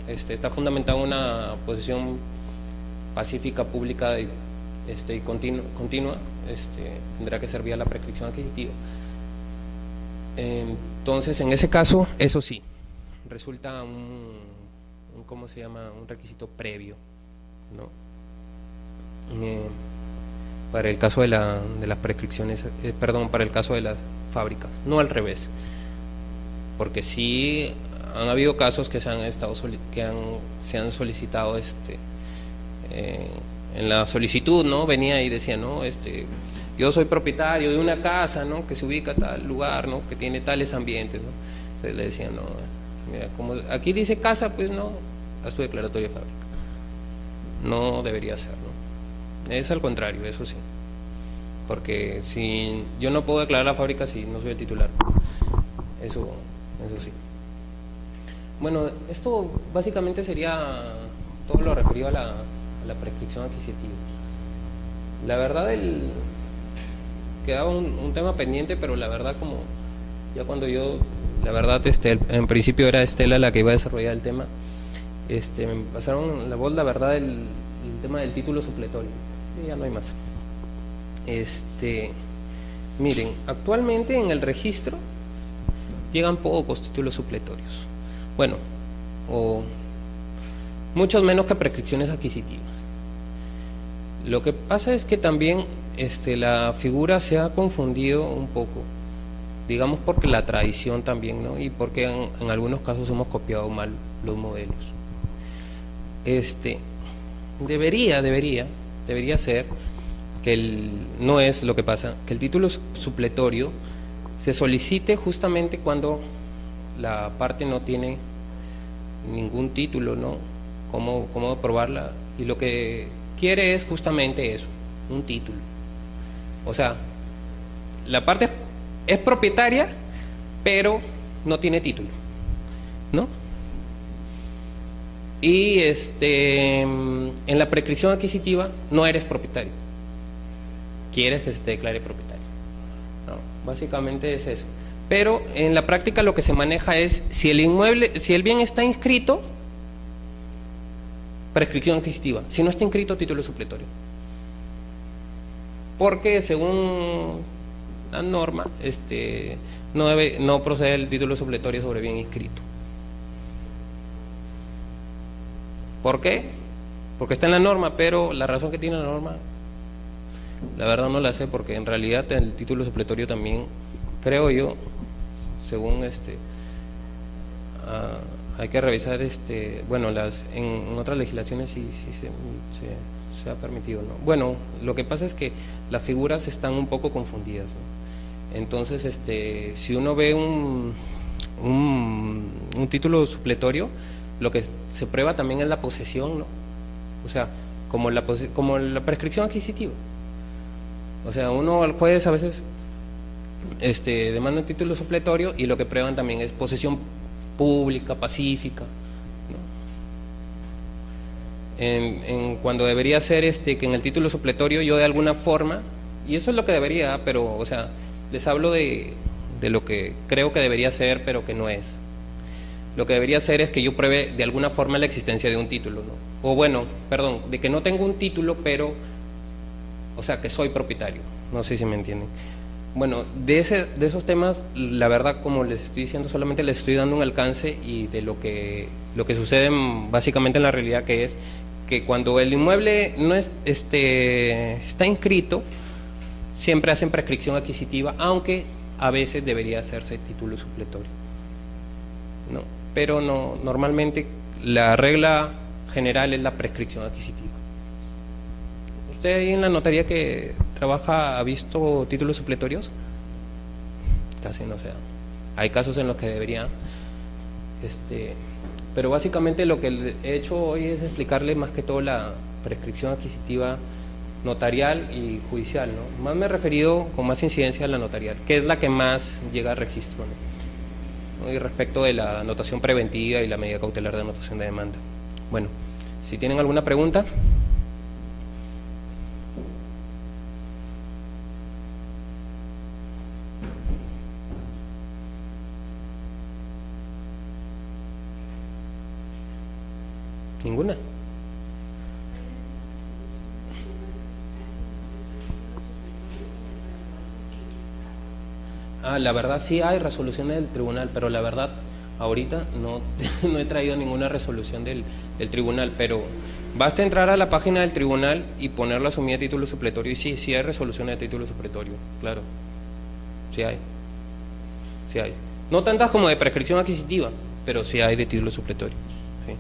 Está fundamentado en una posición pacífica, pública y continua, tendrá que ser vía la prescripción adquisitiva. Entonces, en ese caso, eso sí, resulta ¿cómo se llama? Un requisito previo, ¿no? Para el caso de las prescripciones, perdón, para el caso de las fábricas, no al revés, porque sí han habido casos que se han solicitado en la solicitud, ¿no? Venía y decía, ¿no? Yo soy propietario de una casa, ¿no? Que se ubica a tal lugar, ¿no? Que tiene tales ambientes, ¿no? Entonces le decían, no, mira, como aquí dice casa, pues no, haz tu declaratoria de fábrica. No debería ser, ¿no? Es al contrario, eso sí. Porque si yo no puedo declarar la fábrica si no soy el titular. Eso sí. Bueno, esto básicamente sería todo lo referido a la prescripción adquisitiva. La verdad, quedaba un tema pendiente, pero la verdad, como ya cuando la verdad, en principio era Estela la que iba a desarrollar el tema, me pasaron la voz, la verdad, el tema del título supletorio, y ya no hay más. Miren, actualmente en el registro llegan pocos títulos supletorios, bueno, o muchos menos que prescripciones adquisitivas. Lo que pasa es que también la figura se ha confundido un poco, digamos porque la tradición también, ¿no? Y porque en algunos casos hemos copiado mal los modelos. Debería ser que no es lo que pasa, que el título supletorio se solicite justamente cuando la parte no tiene ningún título, ¿no? Cómo aprobarla, y lo que quiere es justamente eso, un título. O sea, la parte es propietaria, pero no tiene título, ¿no? Y en la prescripción adquisitiva no eres propietario, quieres que se te declare propietario, ¿no? Básicamente es eso. Pero en la práctica lo que se maneja es si el bien está inscrito, prescripción adquisitiva; si no está inscrito, título supletorio. Porque según la norma, no procede el título supletorio sobre bien inscrito. ¿Por qué? Porque está en la norma, pero la razón que tiene la norma, la verdad no la sé, porque en realidad el título supletorio también, creo yo, según hay que revisar, bueno, en otras legislaciones sí se ha permitido, ¿no? Bueno, lo que pasa es que las figuras están un poco confundidas, ¿no? Entonces, si uno ve un título supletorio, lo que se prueba también es la posesión, ¿no? O sea, como la prescripción adquisitiva. O sea, uno al juez a veces demanda un título supletorio y lo que prueban también es posesión pública, pacífica, ¿no? Cuando debería ser que en el título supletorio yo de alguna forma, y eso es lo que debería, pero, o sea, les hablo de lo que creo que debería ser, pero que no es. Lo que debería ser es que yo pruebe de alguna forma la existencia de un título, ¿no? O bueno, perdón, de que no tengo un título, pero, o sea, que soy propietario. No sé si me entienden. Bueno, de esos temas, la verdad, como les estoy diciendo, solamente les estoy dando un alcance y de lo que sucede básicamente en la realidad, que es que cuando el inmueble no es, está inscrito, siempre hacen prescripción adquisitiva, aunque a veces debería hacerse título supletorio, ¿no? Pero no, normalmente la regla general es la prescripción adquisitiva. ¿Usted ahí en la notaría que trabaja ha visto títulos supletorios? Casi no se da. Hay casos en los que debería, pero básicamente lo que he hecho hoy es explicarle más que todo la prescripción adquisitiva notarial y judicial, ¿no? Más me he referido con más incidencia a la notarial, que es la que más llega a registro, ¿no? Y respecto de la anotación preventiva y la medida cautelar de anotación de demanda. Bueno, si tienen alguna pregunta. ¿Ninguna? La verdad sí hay resoluciones del tribunal, pero la verdad ahorita no, no he traído ninguna resolución del tribunal, pero basta entrar a la página del tribunal y poner la sumida de título supletorio y sí, sí hay resoluciones de título supletorio, claro, sí hay, sí hay. No tantas como de prescripción adquisitiva, pero sí hay de título supletorio, sí.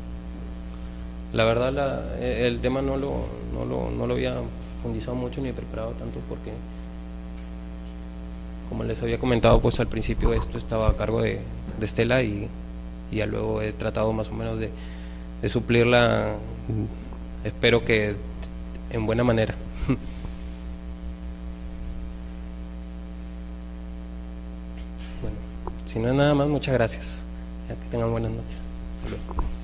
La verdad el tema no lo había profundizado mucho ni preparado tanto porque, como les había comentado, pues al principio esto estaba a cargo de Estela y ya luego he tratado más o menos de suplirla, espero que en buena manera. Bueno, si no es nada más, muchas gracias. Ya que tengan buenas noches. Hasta luego.